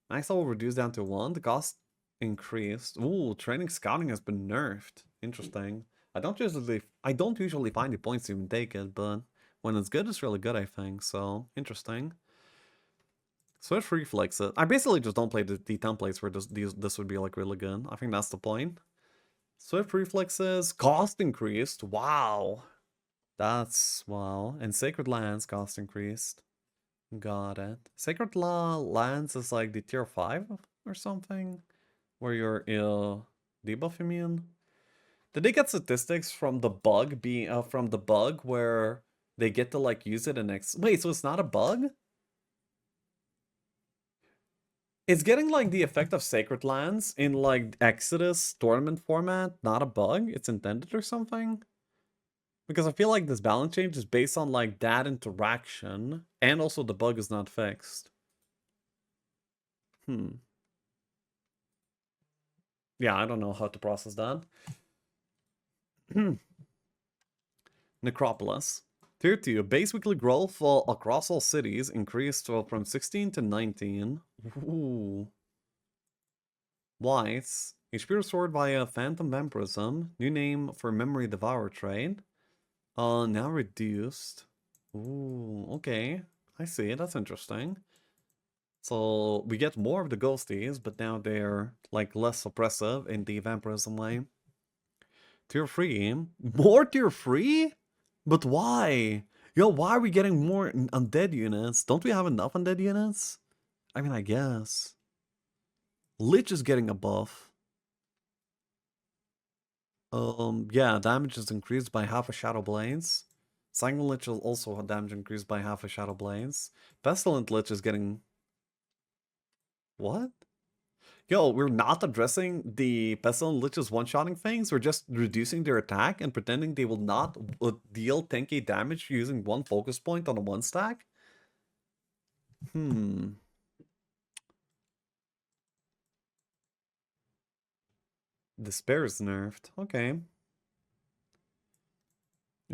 Max level reduced down to 1. The cost increased. Ooh, training scouting has been nerfed. Interesting. I don't usually find the points to even take it, but when it's good, it's really good, I think. So interesting. Swift reflexes. I basically just don't play the templates where this would be like really good. I think that's the point. Swift reflexes. Cost increased. Wow. That's wow. And Sacred Lands cost increased. Got it. Sacred Law Lands is like the tier 5 or something, where you're debuff immune. Did they get statistics from the bug where they get to like use it in wait, so it's not a bug? It's getting like the effect of Sacred Lands in like Exodus tournament format, not a bug? It's intended or something? Because I feel like this balance change is based on like that interaction, and also the bug is not fixed. Hmm. Yeah, I don't know how to process that. Necropolis. Tier 2, base weekly growth across all cities increased from 16 to 19. Ooh. Whites. HP restored via Phantom Vampirism. New name for Memory Devour trade. Now reduced. Ooh, okay. I see, that's interesting. So we get more of the ghosties, but now they're like less oppressive in the vampirism way. Tier 3. More tier 3? But why? Yo, why are we getting more undead units? Don't we have enough undead units? I mean, I guess. Lich is getting a buff. Yeah, damage is increased by half a Shadow Blades. Sanguine Lich is also damage increased by half a Shadow Blades. Pestilent Lich is getting... What? Yo, we're not addressing the Pestilent Lich's one-shotting things. We're just reducing their attack and pretending they will not deal 10k damage using one focus point on a one stack? Despair is nerfed. Okay.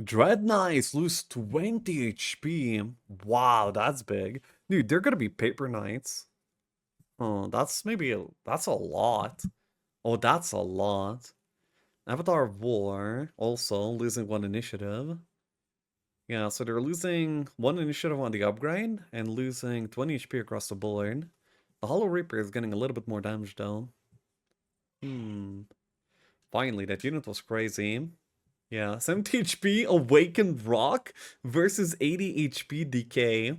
Dread Knights lose 20 HP. Wow, that's big. Dude, they're gonna be Paper Knights. Oh, that's that's a lot. Oh, that's a lot. Avatar of War, also losing one initiative. Yeah, so they're losing one initiative on the upgrade and losing 20 HP across the board. The Hollow Reaper is getting a little bit more damage though. Finally, that unit was crazy. Yeah, 70 HP Awakened Rock versus 80 HP Decay.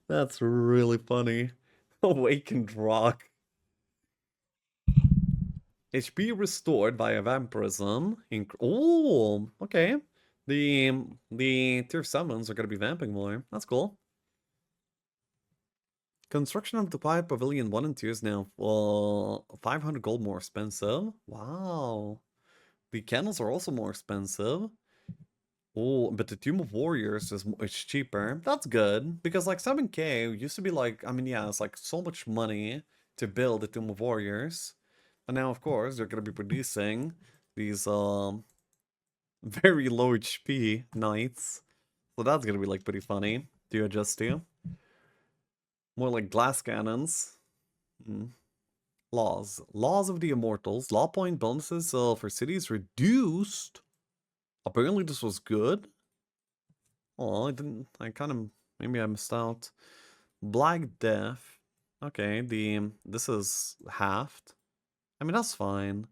That's really funny. Awakened Rock. HP restored via vampirism. Oh, okay. The tier 7s are gonna be vamping more. That's cool. Construction of the Pipe Pavilion 1 and 2 is now 500 gold more expensive. Wow. The candles are also more expensive. Oh, but the Tomb of Warriors is cheaper. That's good, because like 7k used to be like, I mean, yeah, it's like so much money to build the Tomb of Warriors. And now, of course, they're going to be producing these very low HP knights. So that's going to be like pretty funny to adjust to. More like glass cannons. Laws. Laws of the Immortals. Law point bonuses for cities reduced. Apparently this was good. Oh, I kind of, maybe I missed out. Black Death. Okay, this is halved. I mean, that's fine.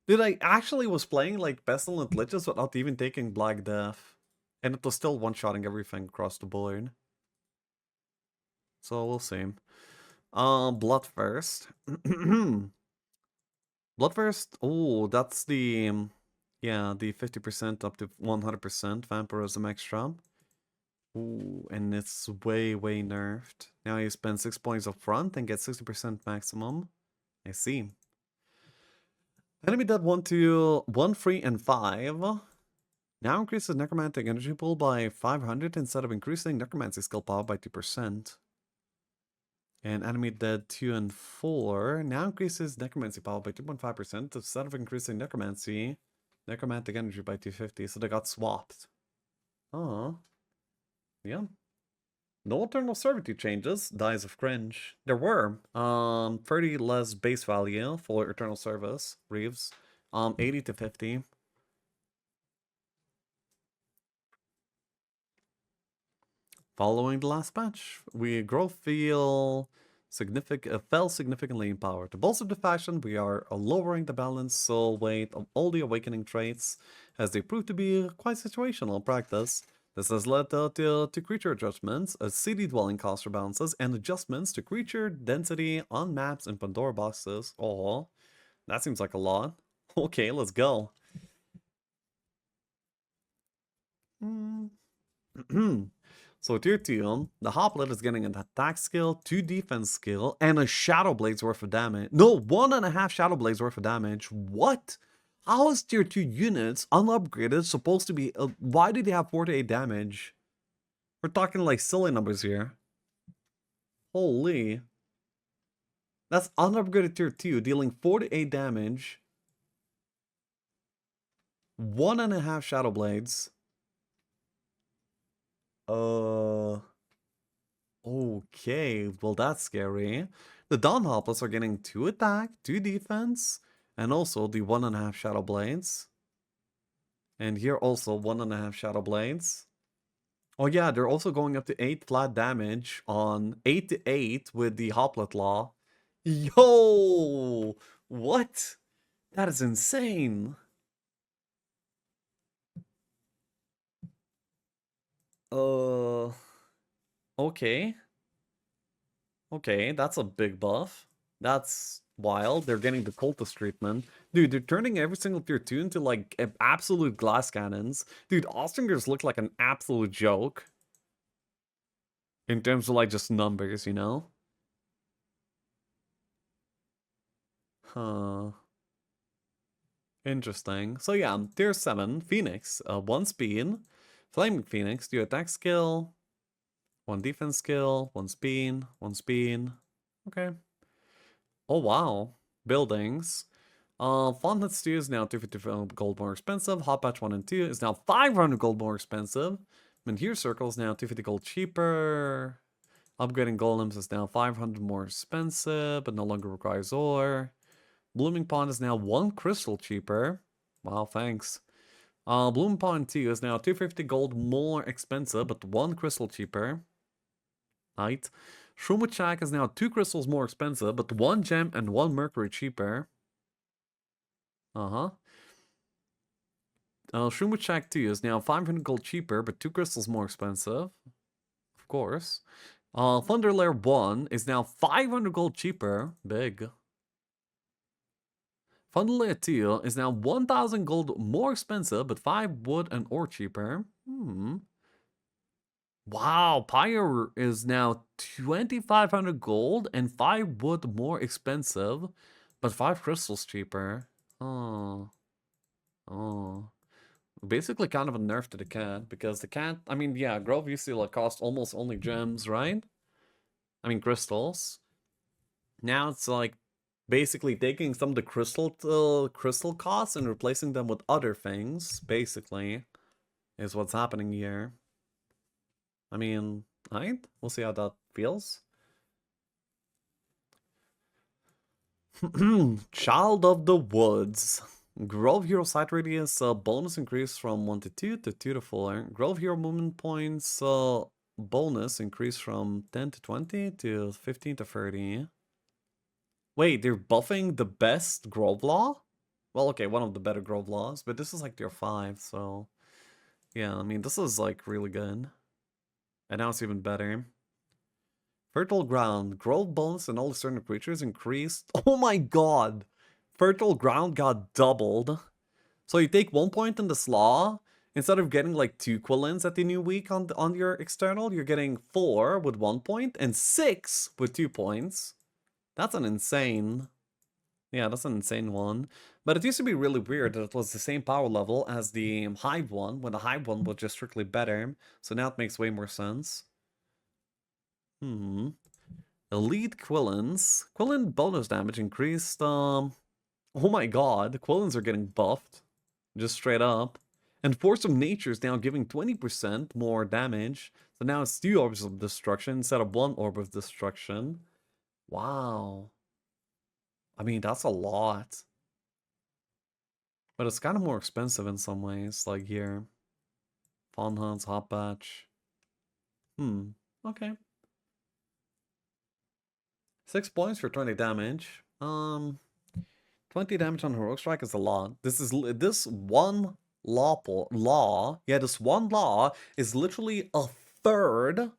Dude, I actually was playing like Pestilent Liches without even taking Black Death. And it was still one-shotting everything across the board. So we'll see. Bloodthirst. Bloodthirst, oh, that's the, yeah, the 50% up to 100% Vampirism extra. Ooh, and it's way, way nerfed. Now you spend 6 points up front and get 60% maximum. I see. Enemy that 1 to 1, 3, and 5. Now increases Necromantic energy pool by 500 instead of increasing Necromancy skill power by 2%. And enemy dead 2 and 4 now increases Necromancy power by 2.5% instead of increasing Necromantic energy by 250. So they got swapped. Oh. Yeah. No Eternal Servitude changes. Dies of Cringe. There were 30 less base value for Eternal Service, Reeves. 80 to 50. Following the last patch, we growth fell significantly in power. To bolster the faction, we are lowering the balance soul weight of all the awakening traits, as they prove to be quite situational in practice. This has led to creature adjustments, city dwelling cost rebalances, and adjustments to creature density on maps and Pandora boxes. Oh, that seems like a lot. Okay, let's go. So tier 2, the Hoplet is getting an attack skill, 2 defense skill, and a Shadow Blade's worth of damage. No, 1.5 Shadow Blade's worth of damage. What? How is tier 2 units, unupgraded, supposed to be... why do they have 4 to 8 damage? We're talking like silly numbers here. Holy. That's unupgraded tier 2, dealing 48 damage. 1.5 Shadow Blades. Okay, well that's scary. The Dawn Hopless are getting 2 attack, 2 defense, and also the 1.5 Shadow Blades. And here also 1.5 Shadow Blades. Oh yeah, they're also going up to 8 flat damage on 8 to 8 with the Hoplet Law. Yo! What? That is insane. Uh, okay. Okay, that's a big buff. That's wild. They're getting the cultist treatment. Dude, they're turning every single tier 2 into like absolute glass cannons. Dude, Ostringers look like an absolute joke. In terms of like just numbers, you know? Huh. Interesting. So yeah, tier 7, Phoenix. 1 speed. Flaming Phoenix, do attack skill. 1 defense skill. 1 speed. 1 speed. Okay. Oh wow. Buildings. Fondant Stew is now 250 gold more expensive. Hot Patch 1 and 2 is now 500 gold more expensive. Menhir Circle is now 250 gold cheaper. Upgrading Golems is now 500 more expensive, but no longer requires ore. Blooming Pond is now 1 crystal cheaper. Wow, thanks. Blooming Pond 2 is now 250 gold more expensive, but 1 crystal cheaper. Right. Shroomwood Shack is now 2 crystals more expensive, but 1 gem and 1 mercury cheaper. Uh-huh. Shroomwood Shack 2 is now 500 gold cheaper, but 2 crystals more expensive. Of course. Thunder Lair 1 is now 500 gold cheaper. Big. Thunder Lair 2 is now 1,000 gold more expensive, but 5 wood and ore cheaper. Wow, Pyre is now 2,500 gold and 5 wood more expensive, but 5 crystals cheaper. Oh. Oh. Basically kind of a nerf to the cat, because the cat, I mean, yeah, Grove used to like cost almost only gems, right? I mean, crystals. Now it's like basically taking some of the crystal costs and replacing them with other things, basically, is what's happening here. I mean, right? We'll see how that feels. Child of the Woods. Grove Hero Side Radius bonus increase from 1 to 2 to 2 to 4. Grove Hero Movement Points bonus increase from 10 to 20 to 15 to 30. Wait, they're buffing the best Grove Law? Well, okay, one of the better Grove Laws, but this is like tier 5, so... Yeah, I mean, this is like really good. And now it's even better. Fertile Ground. Growth bonus and all certain creatures increased. Oh my god! Fertile Ground got doubled. So you take 1 point in the Slaw, instead of getting like 2 Quillins at the new week on your external, you're getting 4 with 1 point and 6 with 2 points. That's an insane... Yeah, that's an insane one. But it used to be really weird that it was the same power level as the Hive one, when the Hive one was just strictly better. So now it makes way more sense. Elite Quillins. Quillin bonus damage increased, oh my god, Quillins are getting buffed. Just straight up. And Force of Nature is now giving 20% more damage. So now it's 2 Orbs of Destruction instead of 1 Orb of Destruction. Wow. I mean, that's a lot. But it's kind of more expensive in some ways, like here. Fawn Hunts, Hot Batch. Okay. 6 points for 20 damage. 20 damage on Heroic Strike is a lot. This one this one law is literally a third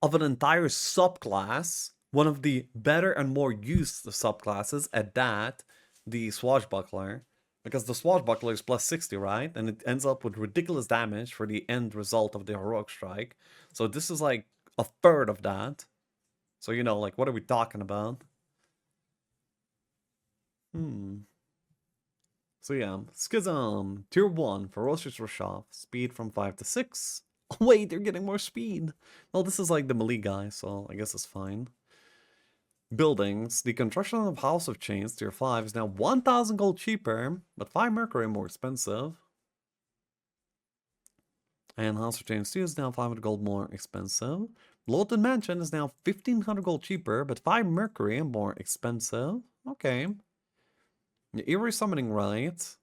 of an entire subclass. One of the better and more used subclasses at that, the Swashbuckler. Because the Swashbuckler is plus 60, right? And it ends up with ridiculous damage for the end result of the Heroic Strike. So this is like a third of that. So, you know, like, what are we talking about? So yeah, Schism, Tier 1, Ferocious Rashov, speed from 5 to 6, Wait, they're getting more speed. Well, this is like the melee guy, so I guess it's fine. Buildings. The construction of House of Chains tier 5 is now 1,000 gold cheaper, but 5 mercury more expensive. And House of Chains 2 is now 500 gold more expensive. Olden Mansion is now 1,500 gold cheaper, but 5 mercury more expensive. Okay. The Eerie Summoning Rite.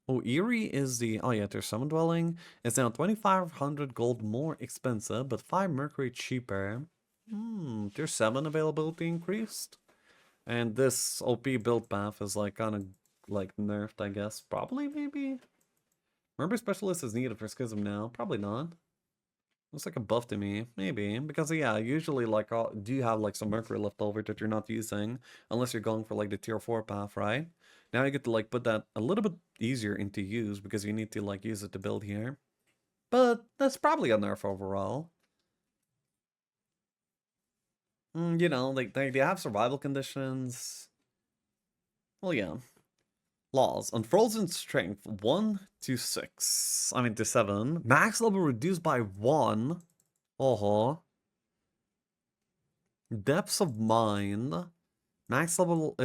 Oh, Eerie is the... Oh yeah, their Summon Dwelling. It's now 2,500 gold more expensive, but 5 mercury cheaper. Tier 7 availability increased. And this OP build path is like kind of like nerfed, I guess. Probably, maybe? Remember Specialist is needed for Schism now? Probably not. Looks like a buff to me. Maybe. Because yeah, usually like do you have like some Mercury left over that you're not using? Unless you're going for like the tier 4 path, right? Now you get to like put that a little bit easier into use because you need to like use it to build here. But that's probably a nerf overall. You know, like they have survival conditions. Well, yeah. Laws. Unfrozen strength 1 to 6. I mean to 7. Max level reduced by 1. Uh-huh. Depths of mind. Max level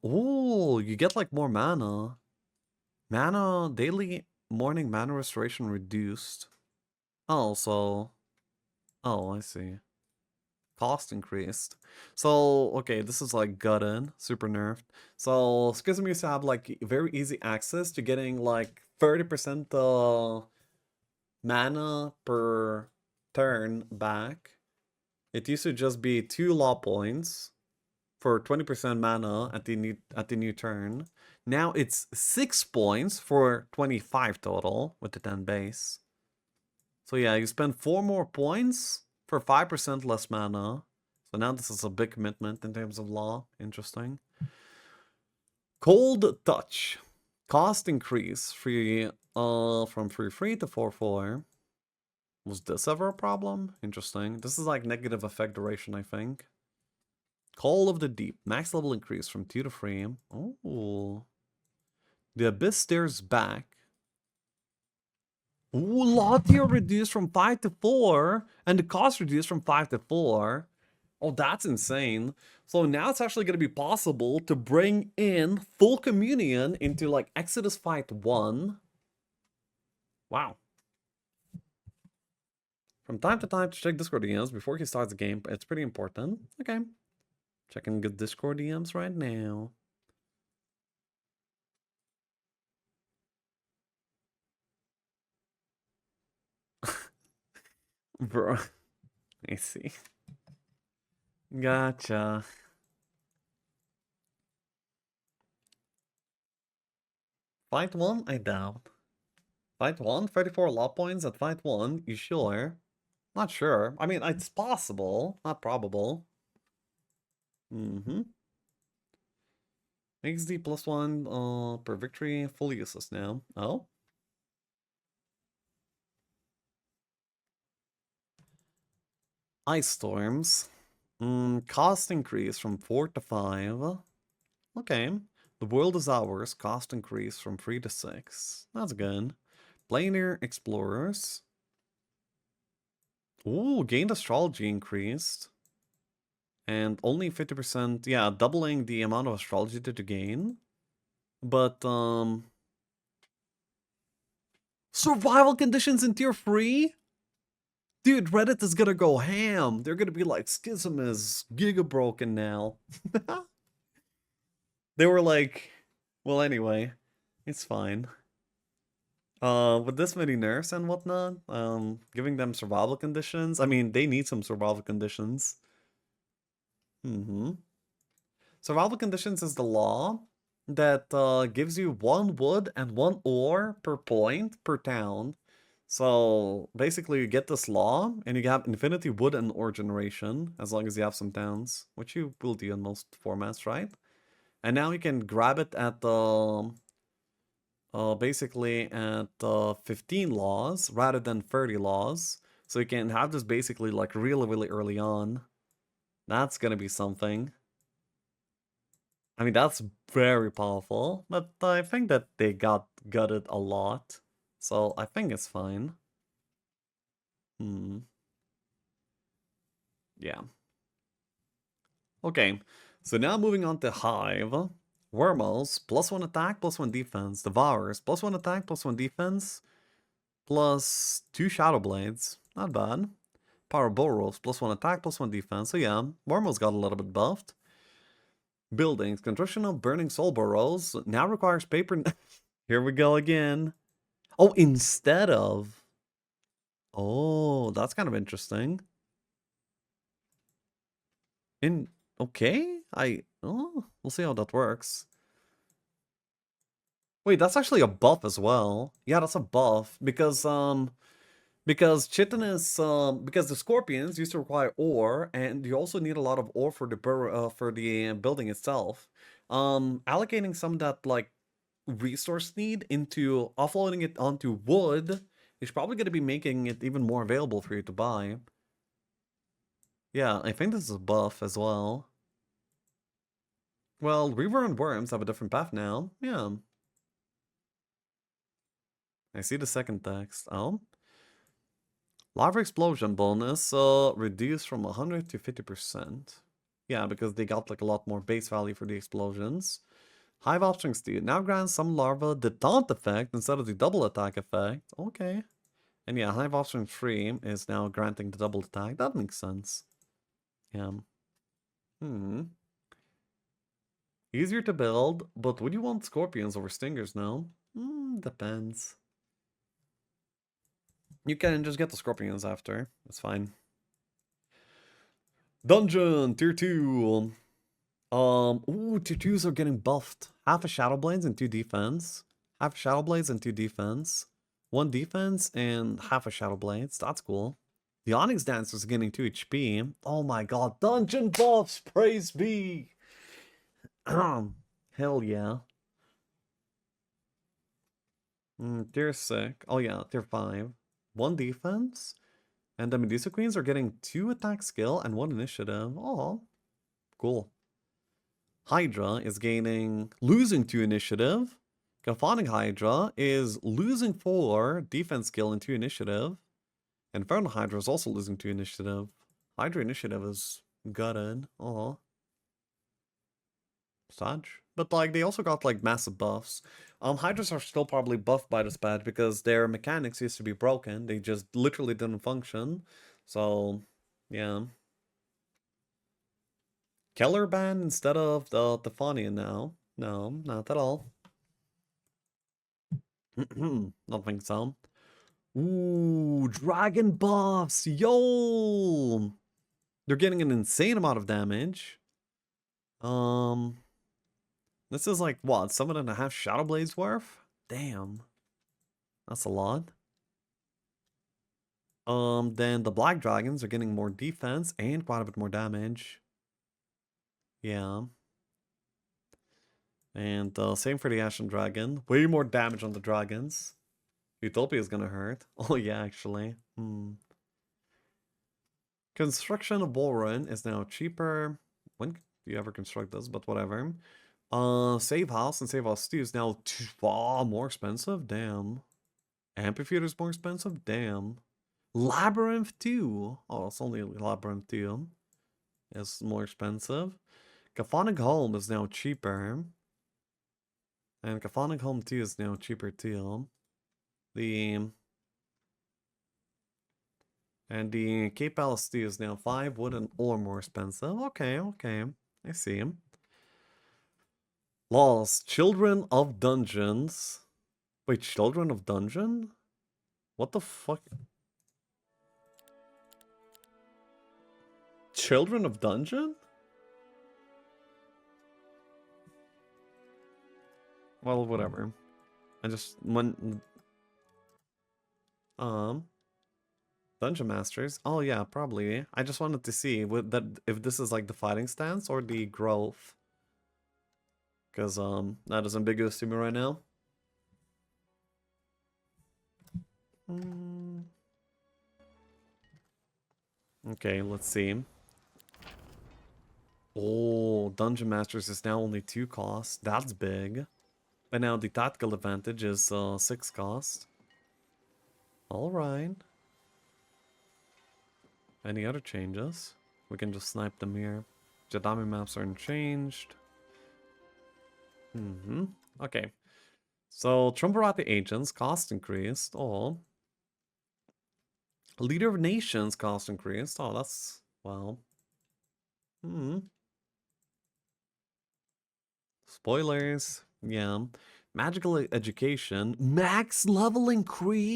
oh, you get like more mana. Mana daily morning mana restoration reduced. Oh, so oh, I see. Cost increased. So, okay, this is like gutted, super nerfed. So, Schism used to have like very easy access to getting like 30% mana per turn back. It used to just be 2 law points for 20% mana at the new turn. Now it's 6 points for 25 total with the 10 base. So yeah, you spend 4 more points for 5% less mana. So now this is a big commitment in terms of law. Interesting. Cold Touch. Cost increase free from 3-3 to 4-4. Was this ever a problem? Interesting. This is like negative effect duration, I think. Call of the Deep. Max level increase from 2 to 3. Oh. The Abyss stares back. Ooh, law tier reduced from 5 to 4. And the cost reduced from 5 to 4. Oh, that's insane. So now it's actually going to be possible to bring in full communion into like Exodus Fight 1. Wow. From time to time to check Discord DMs before he starts the game. It's pretty important. Okay. Checking good Discord DMs right now. Bro. I see. Gotcha. Fight 1? I doubt. Fight 1? 34 law points at Fight 1? You sure? Not sure. I mean, it's possible. Not probable. XD +1 per victory. Fully useless now. Oh? Ice Storms. Cost increase from 4 to 5. Okay. The World is Ours. Cost increase from 3 to 6. That's good. Planar Explorers. Ooh, gained astrology increased. And only 50%, yeah, doubling the amount of astrology to gain. But, survival conditions in tier 3? Dude, Reddit is gonna go ham. They're gonna be like, Schism is giga broken now. They were like, well, anyway, it's fine. With this many nerfs and whatnot, giving them survival conditions. I mean, they need some survival conditions. Survival conditions is the law that gives you 1 wood and 1 ore per point per town. So basically you get this law and you have infinity wood and ore generation as long as you have some towns, which you will do in most formats, right? And now you can grab it at the basically at 15 laws rather than 30 laws. So you can have this basically like really, really early on. That's gonna be something. I mean, that's very powerful, but I think that they got gutted a lot. So I think it's fine. Hmm. Yeah. Okay. So now moving on to Hive. Wormholes, +1 attack, +1 defense. Devourers, +1 attack, +1 defense. +2 Shadow Blades. Not bad. Power Burrows, +1 attack, +1 defense. So yeah, Wormholes got a little bit buffed. Buildings, construction of burning soul burrows now requires paper. Here we go again. Oh, instead of. Oh, that's kind of interesting. In okay, we'll see how that works. Wait, that's actually a buff as well. Yeah, that's a buff because chitinous because the scorpions used to require ore, and you also need a lot of ore for the building itself. Allocating some of that like resource need into offloading it onto wood is probably going to be making it even more available for you to buy. Yeah, I think this is a buff as well. Well, Reaver and Worms have a different path now. Yeah. I see the second text. Oh. Lava explosion bonus reduced from 100 to 50%. Yeah, because they got like a lot more base value for the explosions. Hive Offspring Steel now grants some larva the taunt effect instead of the double attack effect. Okay. And yeah, Hive Offspring 3 is now granting the double attack. That makes sense. Yeah. Hmm. Easier to build, but would you want scorpions over stingers now? Depends. You can just get the scorpions after. It's fine. Dungeon tier 2. Tier 2s are getting buffed. Half a Shadow Blades and 2 defense. Half a Shadow Blades and 2 defense. 1 defense and half a Shadow Blades. That's cool. The Onyx Dancer is getting 2 HP. Oh my god, dungeon buffs! Praise be! Hell yeah. Tier 6. Oh yeah, tier 5. 1 defense. And the Medusa Queens are getting 2 attack skill and 1 initiative. Oh, cool. Hydra is losing 2 initiative. Gaphonic Hydra is losing 4 defense skill and 2 initiative. And Infernal Hydra is also losing 2 initiative. Hydra initiative is gutted. Oh. Sad. But like they also got like massive buffs. Hydras are still probably buffed by this patch because their mechanics used to be broken. They just literally didn't function. So yeah. Keller ban instead of the Fania now. No, not at all. Don't think so. Ooh, dragon buffs. Yo! They're getting an insane amount of damage. Um, this is like, what, 7.5 Shadow Blades worth? Damn. That's a lot. Then the Black Dragons are getting more defense and quite a bit more damage. Yeah. And same for the Ashen Dragon. Way more damage on the dragons. Utopia is gonna hurt. Oh yeah, actually. Construction of Warren is now cheaper. When do you ever construct this? But whatever. Save House and Save House 2 is now far more expensive. Damn. Amphitheater is more expensive. Damn. Labyrinth 2. Oh, it's only Labyrinth 2. Is more expensive. Caphonic Home is now cheaper. And Caphonic Home 2 is now cheaper too. The Cape Palace 2 is now 5 wooden or more expensive. Okay, okay. I see. Lost. Children of Dungeons. Wait, Children of Dungeon? What the fuck? Children of Dungeon? Well, whatever. I just Dungeon Masters. Oh yeah, probably. I just wanted to see if this is like the fighting stance or the growth. Because that is ambiguous to me right now. Okay, let's see. Oh, Dungeon Masters is now only 2 cost. That's big. But now the tactical advantage is 6 cost. Alright. Any other changes? We can just snipe them here. Jadami maps aren't changed. Okay. So, Trumbarati agents, cost increased. Oh. Leader of Nations, cost increased. Oh, that's, well. Spoilers. Yeah. Magical education. Max level increased.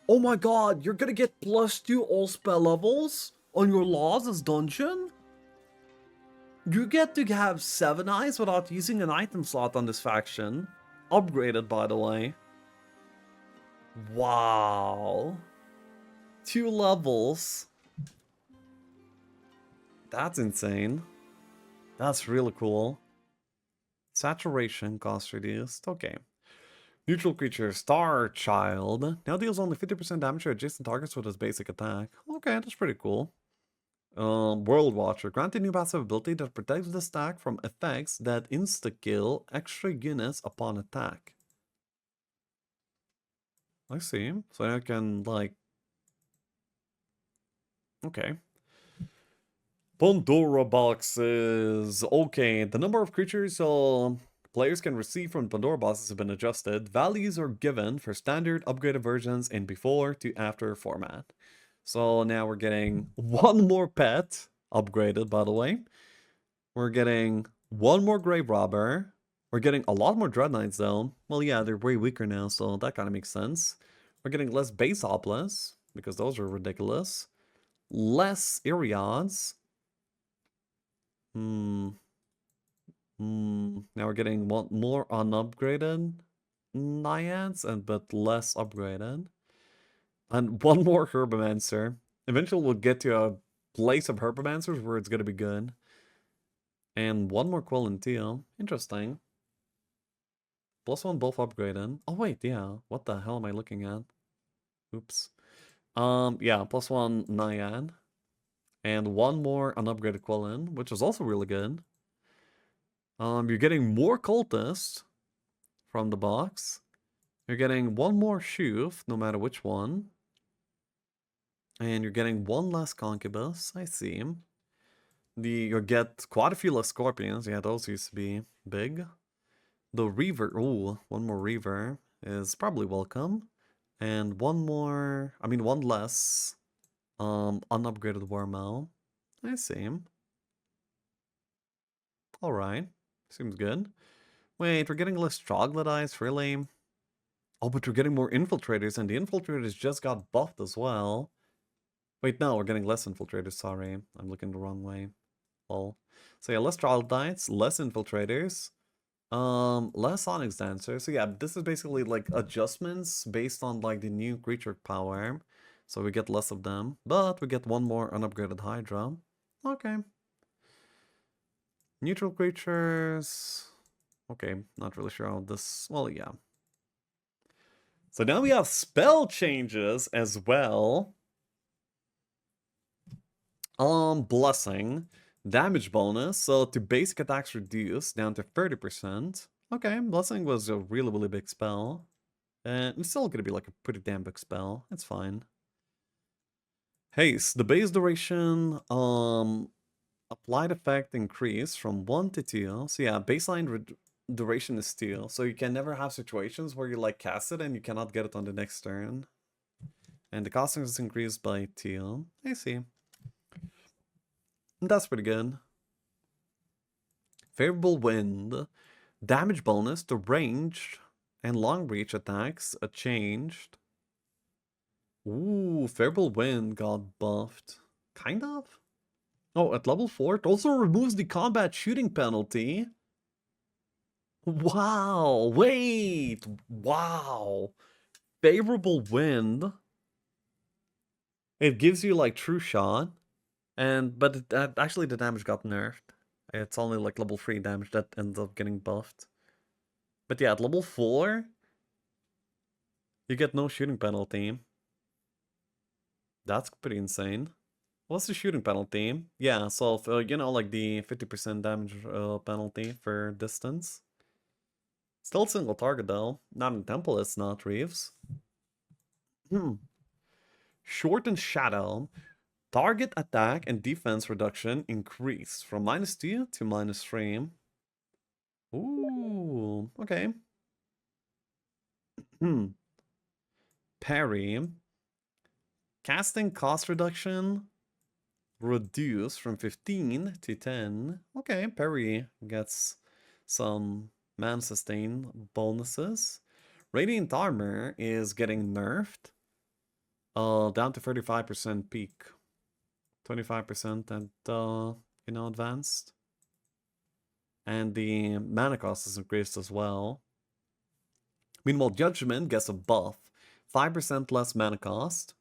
Oh my god, you're gonna get +2 all spell levels on your Laws' dungeon? You get to have 7 eyes without using an item slot on this faction. Upgraded, by the way. Wow. 2 levels. That's insane. That's really cool. Saturation cost reduced. Okay. Neutral creature, Star Child. Now deals only 50% damage to adjacent targets with his basic attack. Okay, that's pretty cool. World Watcher. Grant a new passive ability that protects the stack from effects that insta-kill extra units upon attack. I see. So I can, like... Okay. Pandora boxes. Okay, the number of creatures players can receive from Pandora boxes have been adjusted. Values are given for standard upgraded versions in before to after format. So now we're getting one more pet upgraded, by the way. We're getting one more Grave Robber. We're getting a lot more Dread Knights, though. Well, yeah, they're way weaker now, so that kind of makes sense. We're getting less base Oblas, because those are ridiculous. Less Eriods. Now we're getting one more unupgraded Naiads, but less upgraded. And one more Herbomancer. Eventually we'll get to a place of Herbomancers where it's going to be good. And one more Quill and Teal. Interesting. +1 both upgraded. Oh wait, yeah. What the hell am I looking at? Oops. Yeah, +1 Naiad. And one more unupgraded Quillin, which is also really good. You're getting more Cultists from the box. You're getting one more Shoof, no matter which one. And you're getting one less Concubus, I see. You get quite a few less Scorpions. Yeah, those used to be big. The Reaver, ooh, one more Reaver is probably welcome. And one less unupgraded Wormow. I see. Alright, seems good. Wait, we're getting less Troglodytes, really? Oh, but we're getting more Infiltrators, and the Infiltrators just got buffed as well. Wait, no, we're getting less Infiltrators, sorry. I'm looking the wrong way. Well, so yeah, less Troglodytes, less Infiltrators, less Onyx Dancer. So yeah, this is basically like adjustments based on like the new creature power. So we get less of them, but we get one more unupgraded Hydra. Okay. Neutral creatures. Okay, not really sure how this... Well, yeah. So now we have spell changes as well. Blessing. Damage bonus. So to basic attacks reduced down to 30%. Okay, Blessing was a really, really big spell. And it's still gonna be like a pretty damn big spell. It's fine. Haste. The base duration, applied effect increase from 1 to 2. So yeah, baseline duration is 2. So you can never have situations where you like cast it and you cannot get it on the next turn. And the costing is increased by 2. I see. That's pretty good. Favorable wind. Damage bonus to ranged and long reach attacks changed. Ooh, favorable wind got buffed. Kind of? Oh, at level 4, it also removes the combat shooting penalty. Wow, wait, wow. Favorable wind. It gives you like true shot. But actually the damage got nerfed. It's only like level 3 damage that ends up getting buffed. But yeah, at level 4, you get no shooting penalty. That's pretty insane. What's the shooting penalty? Yeah, so, you know, like the 50% damage penalty for distance. Still single target though. Not in Temple, it's not, Reeves. Shortened Shadow. Target attack and defense reduction increased from -2 to -3. Ooh, okay. Hmm. Parry. Casting cost reduction reduced from 15 to 10. Okay, parry gets some man sustain bonuses. Radiant armor is getting nerfed. Down to 35% peak. 25% at advanced. And the mana cost is increased as well. Meanwhile, Judgment gets a buff. 5% less mana cost.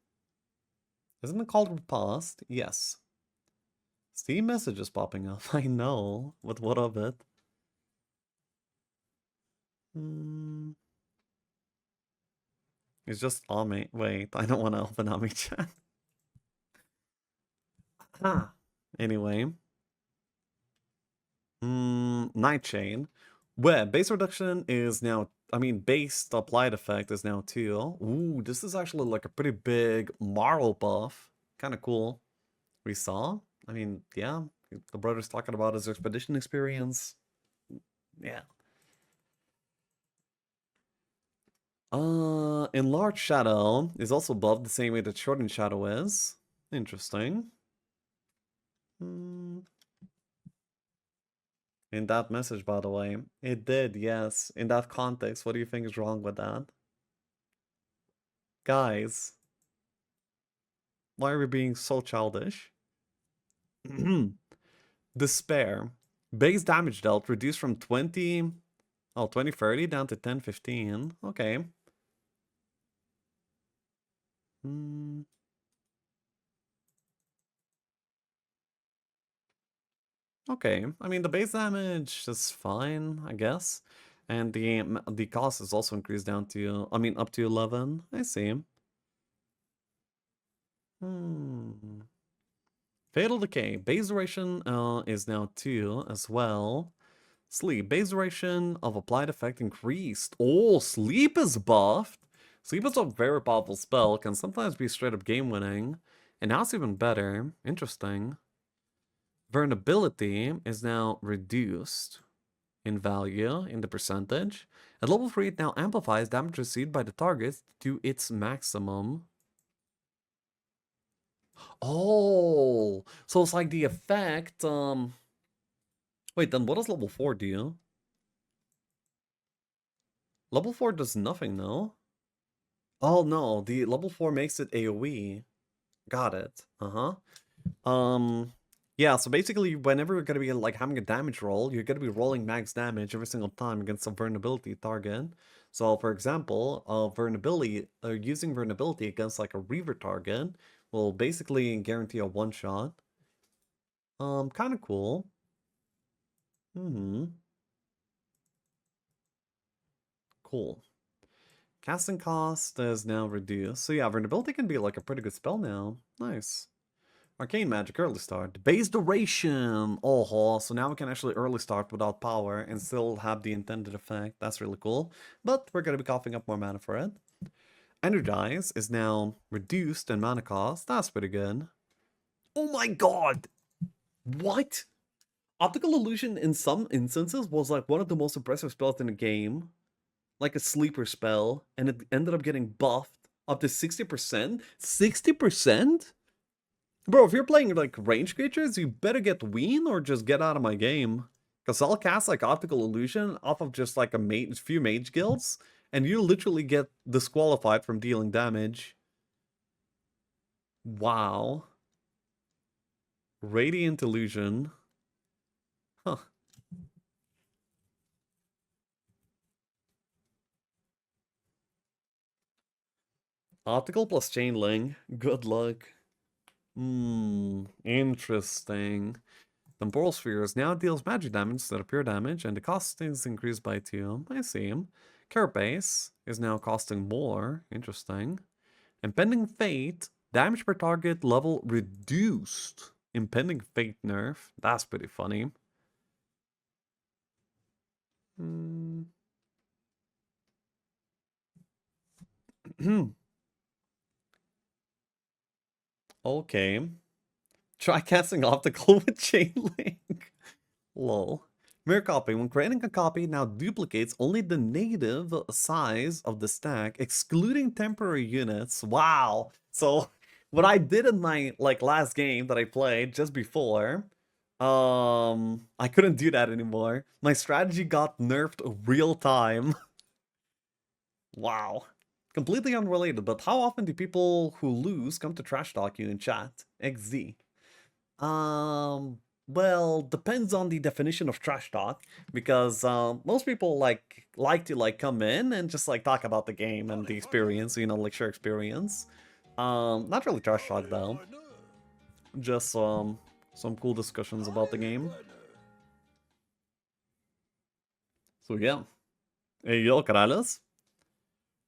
Isn't it called Riposte? Yes. Steam messages popping up. I know. But what of it? It's just Ami. Wait, I don't want to open Ami chat. Anyway. Nightchain. Where base reduction is now, base applied effect is now 2. Ooh, this is actually like a pretty big Marl buff. Kind of cool. We saw. Yeah, the brother's talking about his expedition experience. Yeah. Enlarged Shadow is also buffed the same way that Shortened Shadow is. Interesting. In that message, by the way. It did, yes. In that context, what do you think is wrong with that? Guys, why are we being so childish? Despair. Base damage dealt reduced from 2030 down to 1015. Okay. Okay, the base damage is fine, I guess. And the cost is also increased down to, up to 11. I see. Fatal Decay. Base duration is now 2 as well. Sleep. Base duration of applied effect increased. Oh, Sleep is buffed. Sleep is a very powerful spell. Can sometimes be straight up game winning. And now it's even better. Interesting. Vulnerability is now reduced in value in the percentage. At level 3, it now amplifies damage received by the target to its maximum. Oh, so it's like the effect. Wait, then what does level 4 do? Level 4 does nothing, no? Oh no, the level 4 makes it AoE. Got it. Yeah, so basically, whenever you're gonna be like having a damage roll, you're gonna be rolling max damage every single time against a vulnerability target. So, for example, using vulnerability against like a Reaver target will basically guarantee a one shot. Kind of cool. Cool. Casting cost is now reduced. So yeah, vulnerability can be like a pretty good spell now. Nice. Arcane Magic early start. Base duration! Oh, so now we can actually early start without power and still have the intended effect. That's really cool. But we're going to be coughing up more mana for it. Energize is now reduced in mana cost. That's pretty good. Oh my god! What? Optical Illusion in some instances was like one of the most impressive spells in the game. Like a sleeper spell. And it ended up getting buffed up to 60%. 60%? Bro, if you're playing like range creatures, you better get Ween or just get out of my game. Because I'll cast like Optical Illusion off of just like a few mage guilds, and you literally get disqualified from dealing damage. Wow. Radiant Illusion. Huh. Optical plus Chain Link. Good luck. Interesting. Temporal Spheres now deals magic damage instead of pure damage, and the cost is increased by 2. I see. Carapace is now costing more. Interesting. Impending Fate, damage per target level reduced. Impending Fate nerf. That's pretty funny. Okay. Try casting optical with chain link. Lol. Mirror copy. When creating a copy, it now duplicates only the native size of the stack, excluding temporary units. Wow. So what I did in my last game that I played just before, I couldn't do that anymore. My strategy got nerfed real time. Wow. Completely unrelated, but how often do people who lose come to trash talk you in chat? XZ. Um, well, depends on the definition of trash talk, because most people like to come in and just talk about the game and the experience, share experience. Not really trash talk though. Just some cool discussions about the game. So yeah. Hey yo, Corrales.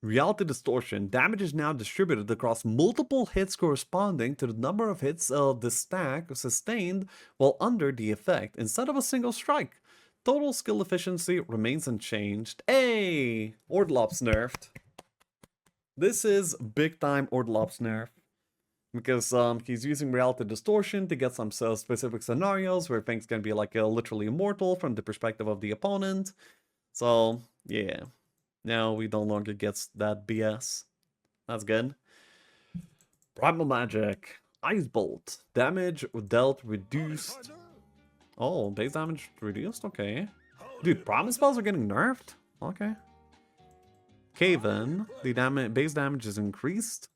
Reality distortion. Damage is now distributed across multiple hits corresponding to the number of hits the stack sustained while under the effect, instead of a single strike. Total skill efficiency remains unchanged. Hey! Ordlops nerfed. This is big time Ordlops nerf. Because he's using reality distortion to get some specific scenarios where things can be literally immortal from the perspective of the opponent. So, yeah. Now we no longer get that BS. That's good. Primal Magic. Ice Bolt. Damage dealt reduced. Oh, base damage reduced? Okay. Dude, Primal spells are getting nerfed? Okay. Cave-In. The base damage is increased.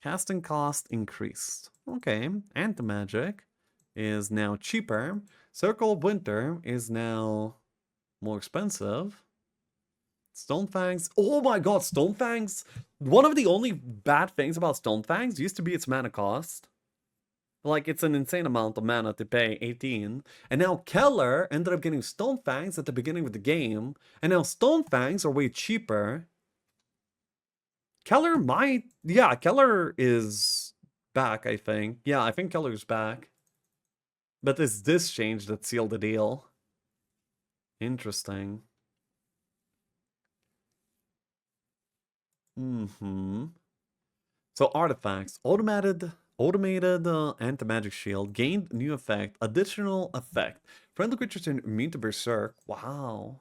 Casting cost increased. Okay. Anti-Magic is now cheaper. Circle of Winter is now more expensive. Stonefangs. Oh my god, Stonefangs. One of the only bad things about Stonefangs used to be its mana cost. It's an insane amount of mana to pay, 18. And now Keller ended up getting Stonefangs at the beginning of the game. And now Stonefangs are way cheaper. Keller might... Yeah, Keller is back, I think. Yeah, I think Keller's back. But it's this change that sealed the deal. Interesting. So artifacts, automated anti-magic shield, gained new effect, additional effect. Friendly creatures are immune to berserk. Wow.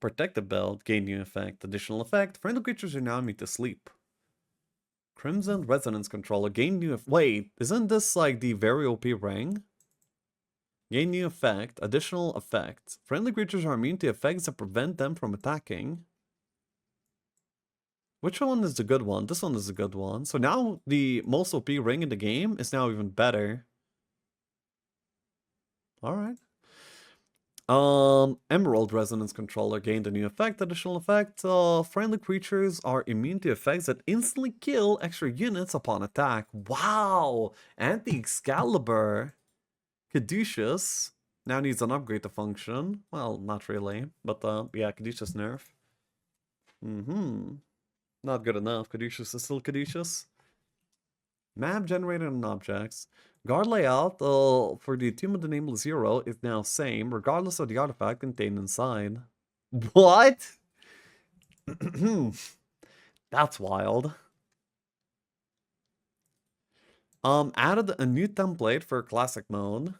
Protective belt, gained new effect, additional effect. Friendly creatures are now immune to sleep. Crimson resonance controller, gained new wait, isn't this the very OP ring? Gain new effect, additional effect. Friendly creatures are immune to effects that prevent them from attacking. Which one is the good one? This one is the good one. So now the most OP ring in the game is now even better. Alright. Emerald Resonance Controller gained a new effect, additional effect. Friendly creatures are immune to effects that instantly kill extra units upon attack. Wow! Anti-Excalibur. Caduceus now needs an upgrade to function. Well, not really. But yeah, Caduceus nerf. Not good enough. Caduceus is still Caduceus. Map generated on objects. Guard layout for the Tomb of the Nameless Hero is now same, regardless of the artifact contained inside. What? That's wild. Added a new template for classic mode.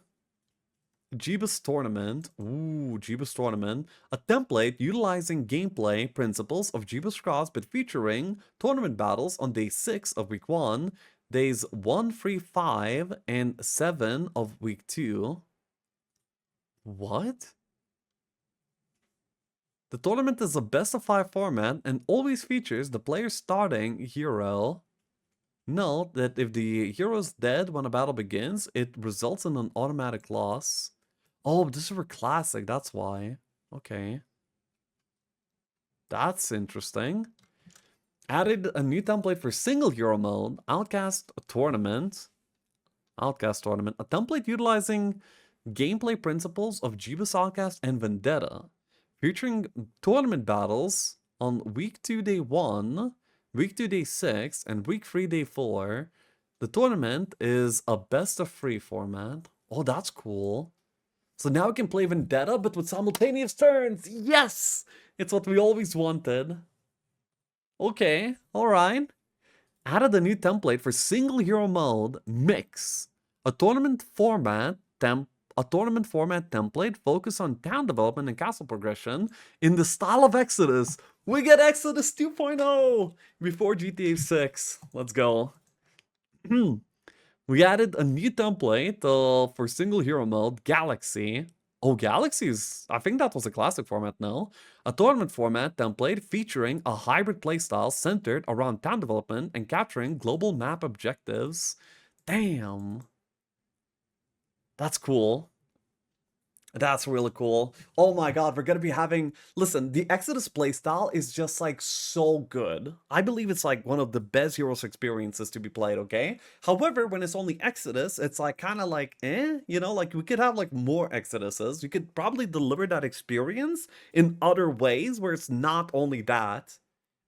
Jeebus Tournament. Ooh, Jeebus Tournament. A template utilizing gameplay principles of Jeebus Cross, but featuring tournament battles on day 6 of week 1, days 1, 3, 5, and 7 of week 2. What? The tournament is a best of 5 format and always features the player starting hero. Note that if the hero is dead when a battle begins, it results in an automatic loss. Oh, this is for classic, that's why. Okay. That's interesting. Added a new template for single hero mode, Outcast Tournament. Outcast Tournament, a template utilizing gameplay principles of Jeebus Outcast and Vendetta, featuring tournament battles on week 2 day 1, week 2 day 6, and week 3 day 4. The tournament is a best of 3 format. Oh, that's cool. So now we can play Vendetta, but with simultaneous turns. Yes! It's what we always wanted. Okay, alright. Added a new template for single hero mode mix. A tournament format template focused on town development and castle progression in the style of Exodus. We get Exodus 2.0 before GTA 6. Let's go. We added a new template for single hero mode, Galaxy. Oh, Galaxies. I think that was a classic format now. A tournament format template featuring a hybrid playstyle centered around town development and capturing global map objectives. Damn. That's cool. That's really cool. Oh my god, we're gonna be having... Listen, the Exodus playstyle is just like so good. I believe it's like one of the best Heroes experiences to be played, okay? However, when it's only Exodus, it's like kind of like, you know, like we could have like more Exoduses. You could probably deliver that experience in other ways where it's not only that.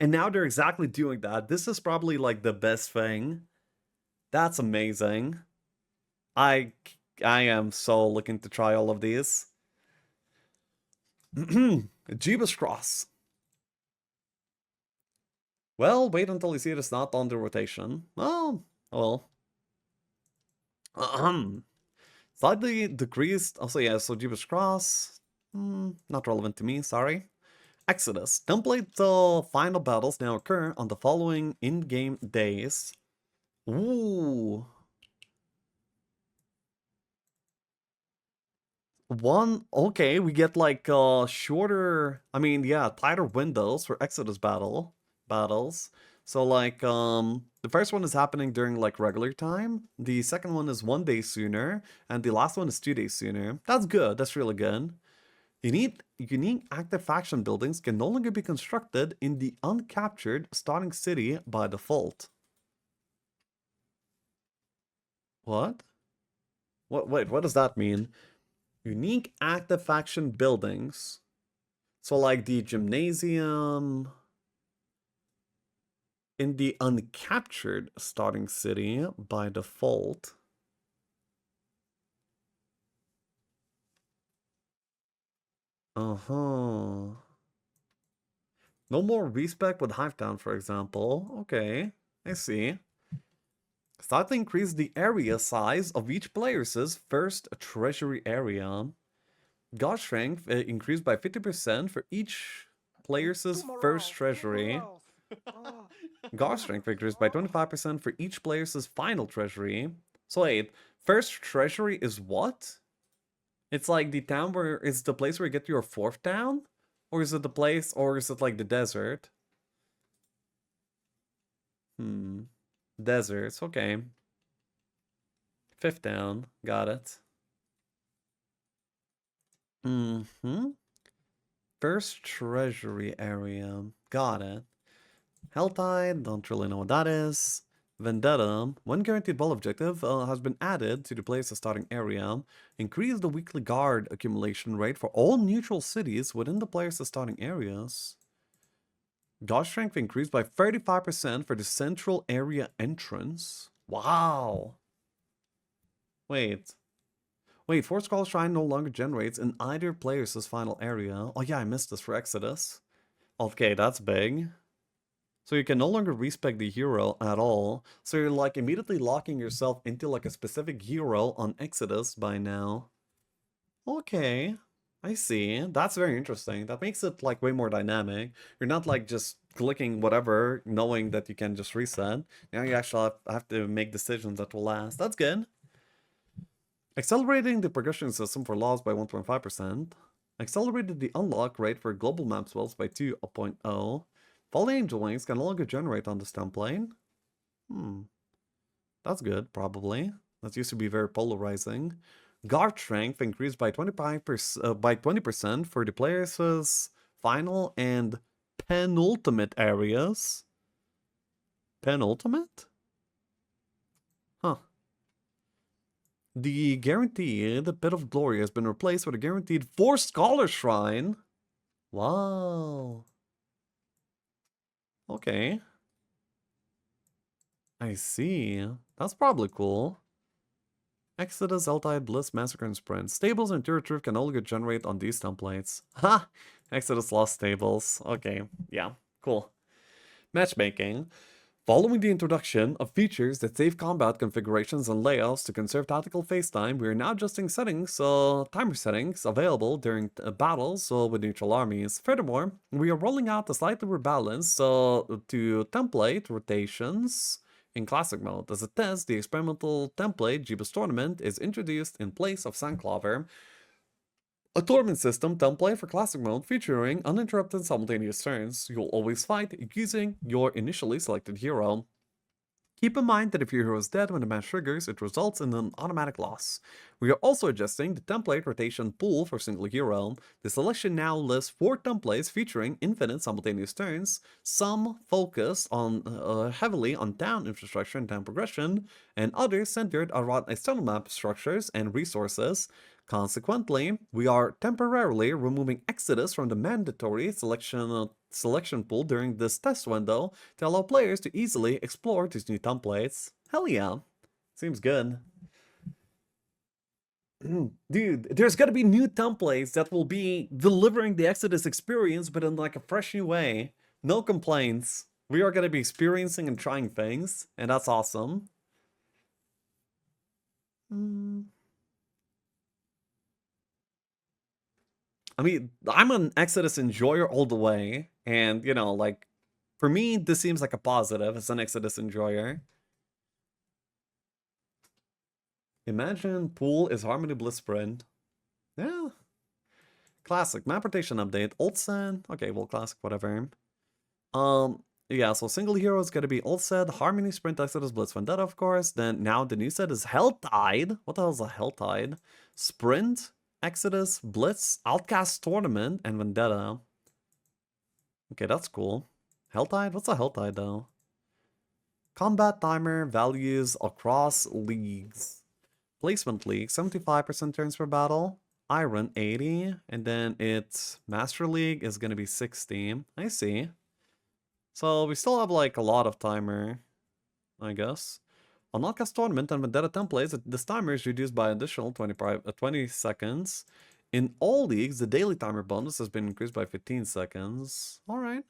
And now they're exactly doing that. This is probably like the best thing. That's amazing. I I am so looking to try all of these. Jeebus Cross. Well, wait until you see it is not under rotation. Oh, well. Slightly decreased. Also, yeah, so Jeebus Cross. Not relevant to me, sorry. Exodus. Template final battles now occur on the following in-game days. Ooh. Okay, we get like shorter, I mean, yeah, tighter windows for Exodus battles. So like the first one is happening during like regular time, the second one is 1 day sooner, and the last one is 2 days sooner. That's good, that's really good. Unique active faction buildings can no longer be constructed in the uncaptured starting city by default. What? Wait, what does that mean? Unique active faction buildings. So like the gymnasium in the uncaptured starting city by default. Uh-huh. No more respec with Hivetown, for example. Okay, I see. Slightly increase the area size of each player's first treasury area. God strength increased by 50% for each player's first treasury. God strength increased by 25% for each player's final treasury. So wait, first treasury is what? It's like the town where is the place where you get your fourth town? Or is it the place, or is it like the desert? Deserts, okay. Fifth town, got it. First treasury area, got it. Helltide, don't really know what that is. Vendetta, one guaranteed ball objective has been added to the player's starting area. Increase the weekly guard accumulation rate for all neutral cities within the player's starting areas. God strength increased by 35% for the central area entrance. Wow. Wait, Force Skull Shrine no longer generates in either player's final area. Oh yeah, I missed this for Exodus. Okay, that's big. So you can no longer respec the hero at all. So you're like immediately locking yourself into like a specific hero on Exodus by now. Okay, I see. That's very interesting. That makes it like way more dynamic. You're not like just clicking whatever, knowing that you can just reset. Now you actually have to make decisions that will last. That's good. Accelerating the progression system for laws by 1.5%. Accelerated the unlock rate for global map spells by 2.0. Fallen Angel Wings can no longer generate on this template. That's good, probably. That used to be very polarizing. Guard strength increased by 20% for the player's final and penultimate areas. Penultimate? Huh. The guaranteed Pit of Glory has been replaced with a guaranteed Forced Scholar Shrine. Wow. Okay. I see. That's probably cool. Exodus, Eltide, Bliss, Massacre, and Sprint. Stables and Turret Truth can only generate on these templates. Ha! Exodus lost stables. Okay, yeah, cool. Matchmaking. Following the introduction of features that save combat configurations and layouts to conserve tactical face time, we are now adjusting settings, timer settings available during battles with neutral armies. Furthermore, we are rolling out a slightly rebalanced to template rotations in classic mode. As a test, the experimental template Jeebus Tournament is introduced in place of Sandclaver, a tournament system template for classic mode featuring uninterrupted simultaneous turns. You'll always fight using your initially selected hero. Keep in mind that if your hero is dead when the match triggers, it results in an automatic loss. We are also adjusting the template rotation pool for single hero. The selection now lists 4 templates featuring infinite simultaneous turns, some focused on heavily on town infrastructure and town progression, and others centered around external map structures and resources. Consequently, we are temporarily removing Exodus from the mandatory selection pool during this test window to allow players to easily explore these new templates. Hell yeah. Seems good. Dude, there's gotta be new templates that will be delivering the Exodus experience, but in like a fresh new way. No complaints. We are gonna be experiencing and trying things, and that's awesome. I mean, I'm an Exodus enjoyer all the way, and you know, like, for me, this seems like a positive as an Exodus enjoyer. Imagine Pool is Harmony Bliss Sprint. Yeah. Classic. Map rotation update. Olden. Okay, well, classic, whatever. Yeah, so single hero is gonna be Olden, Harmony, Sprint, Exodus, Blitz, Vendetta, of course. Then now the new set is Helltide. What the hell is a Helltide? Sprint, Exodus, Blitz, Outcast Tournament, and Vendetta. Okay, that's cool. Helltide? What's a Helltide, though? Combat timer values across leagues. Placement League, 75% turns per battle. Iron, 80. And then its Master League is going to be 60. I see. So we still have like a lot of timer, I guess. On Outcast Tournament and Vendetta templates, this timer is reduced by additional 20 seconds. In all leagues, the daily timer bonus has been increased by 15 seconds. Alright.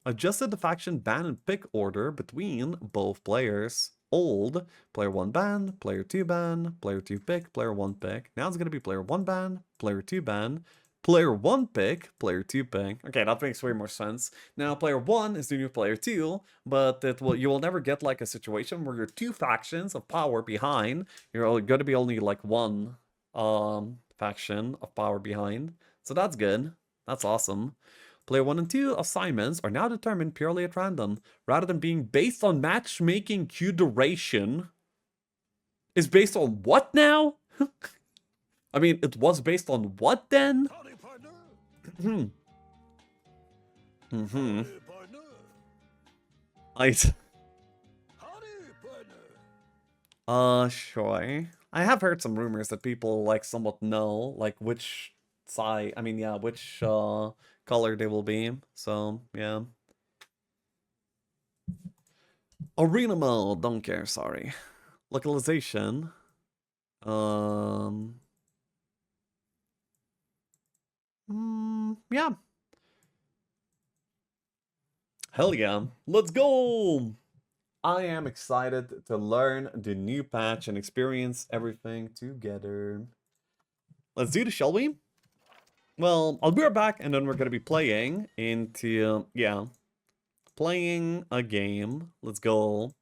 Adjusted the faction ban and pick order between both players. Old, player 1 ban, player 2 ban, player 2 pick, player 1 pick. Now it's going to be player 1 ban, player 2 ban, player 1 pick, player 2 pick. Okay, that makes way more sense. Now player 1 is the new player 2, but you will never get like a situation where you're 2 factions of power behind. You're going to be only like 1 faction of power behind. So that's good. That's awesome. Player 1 and 2 assignments are now determined purely at random, rather than being based on matchmaking queue duration. Is based on what now? I mean, it was based on what then? Sure. I have heard some rumors that people like somewhat know, like which side, I mean, yeah, which color they will be. So, yeah. Arena mode, don't care, sorry. Localization. Yeah. Hell yeah. Let's go! I am excited to learn the new patch and experience everything together. Let's do this, shall we? Well, I'll be right back, and then we're gonna be playing into, yeah, playing a game. Let's go.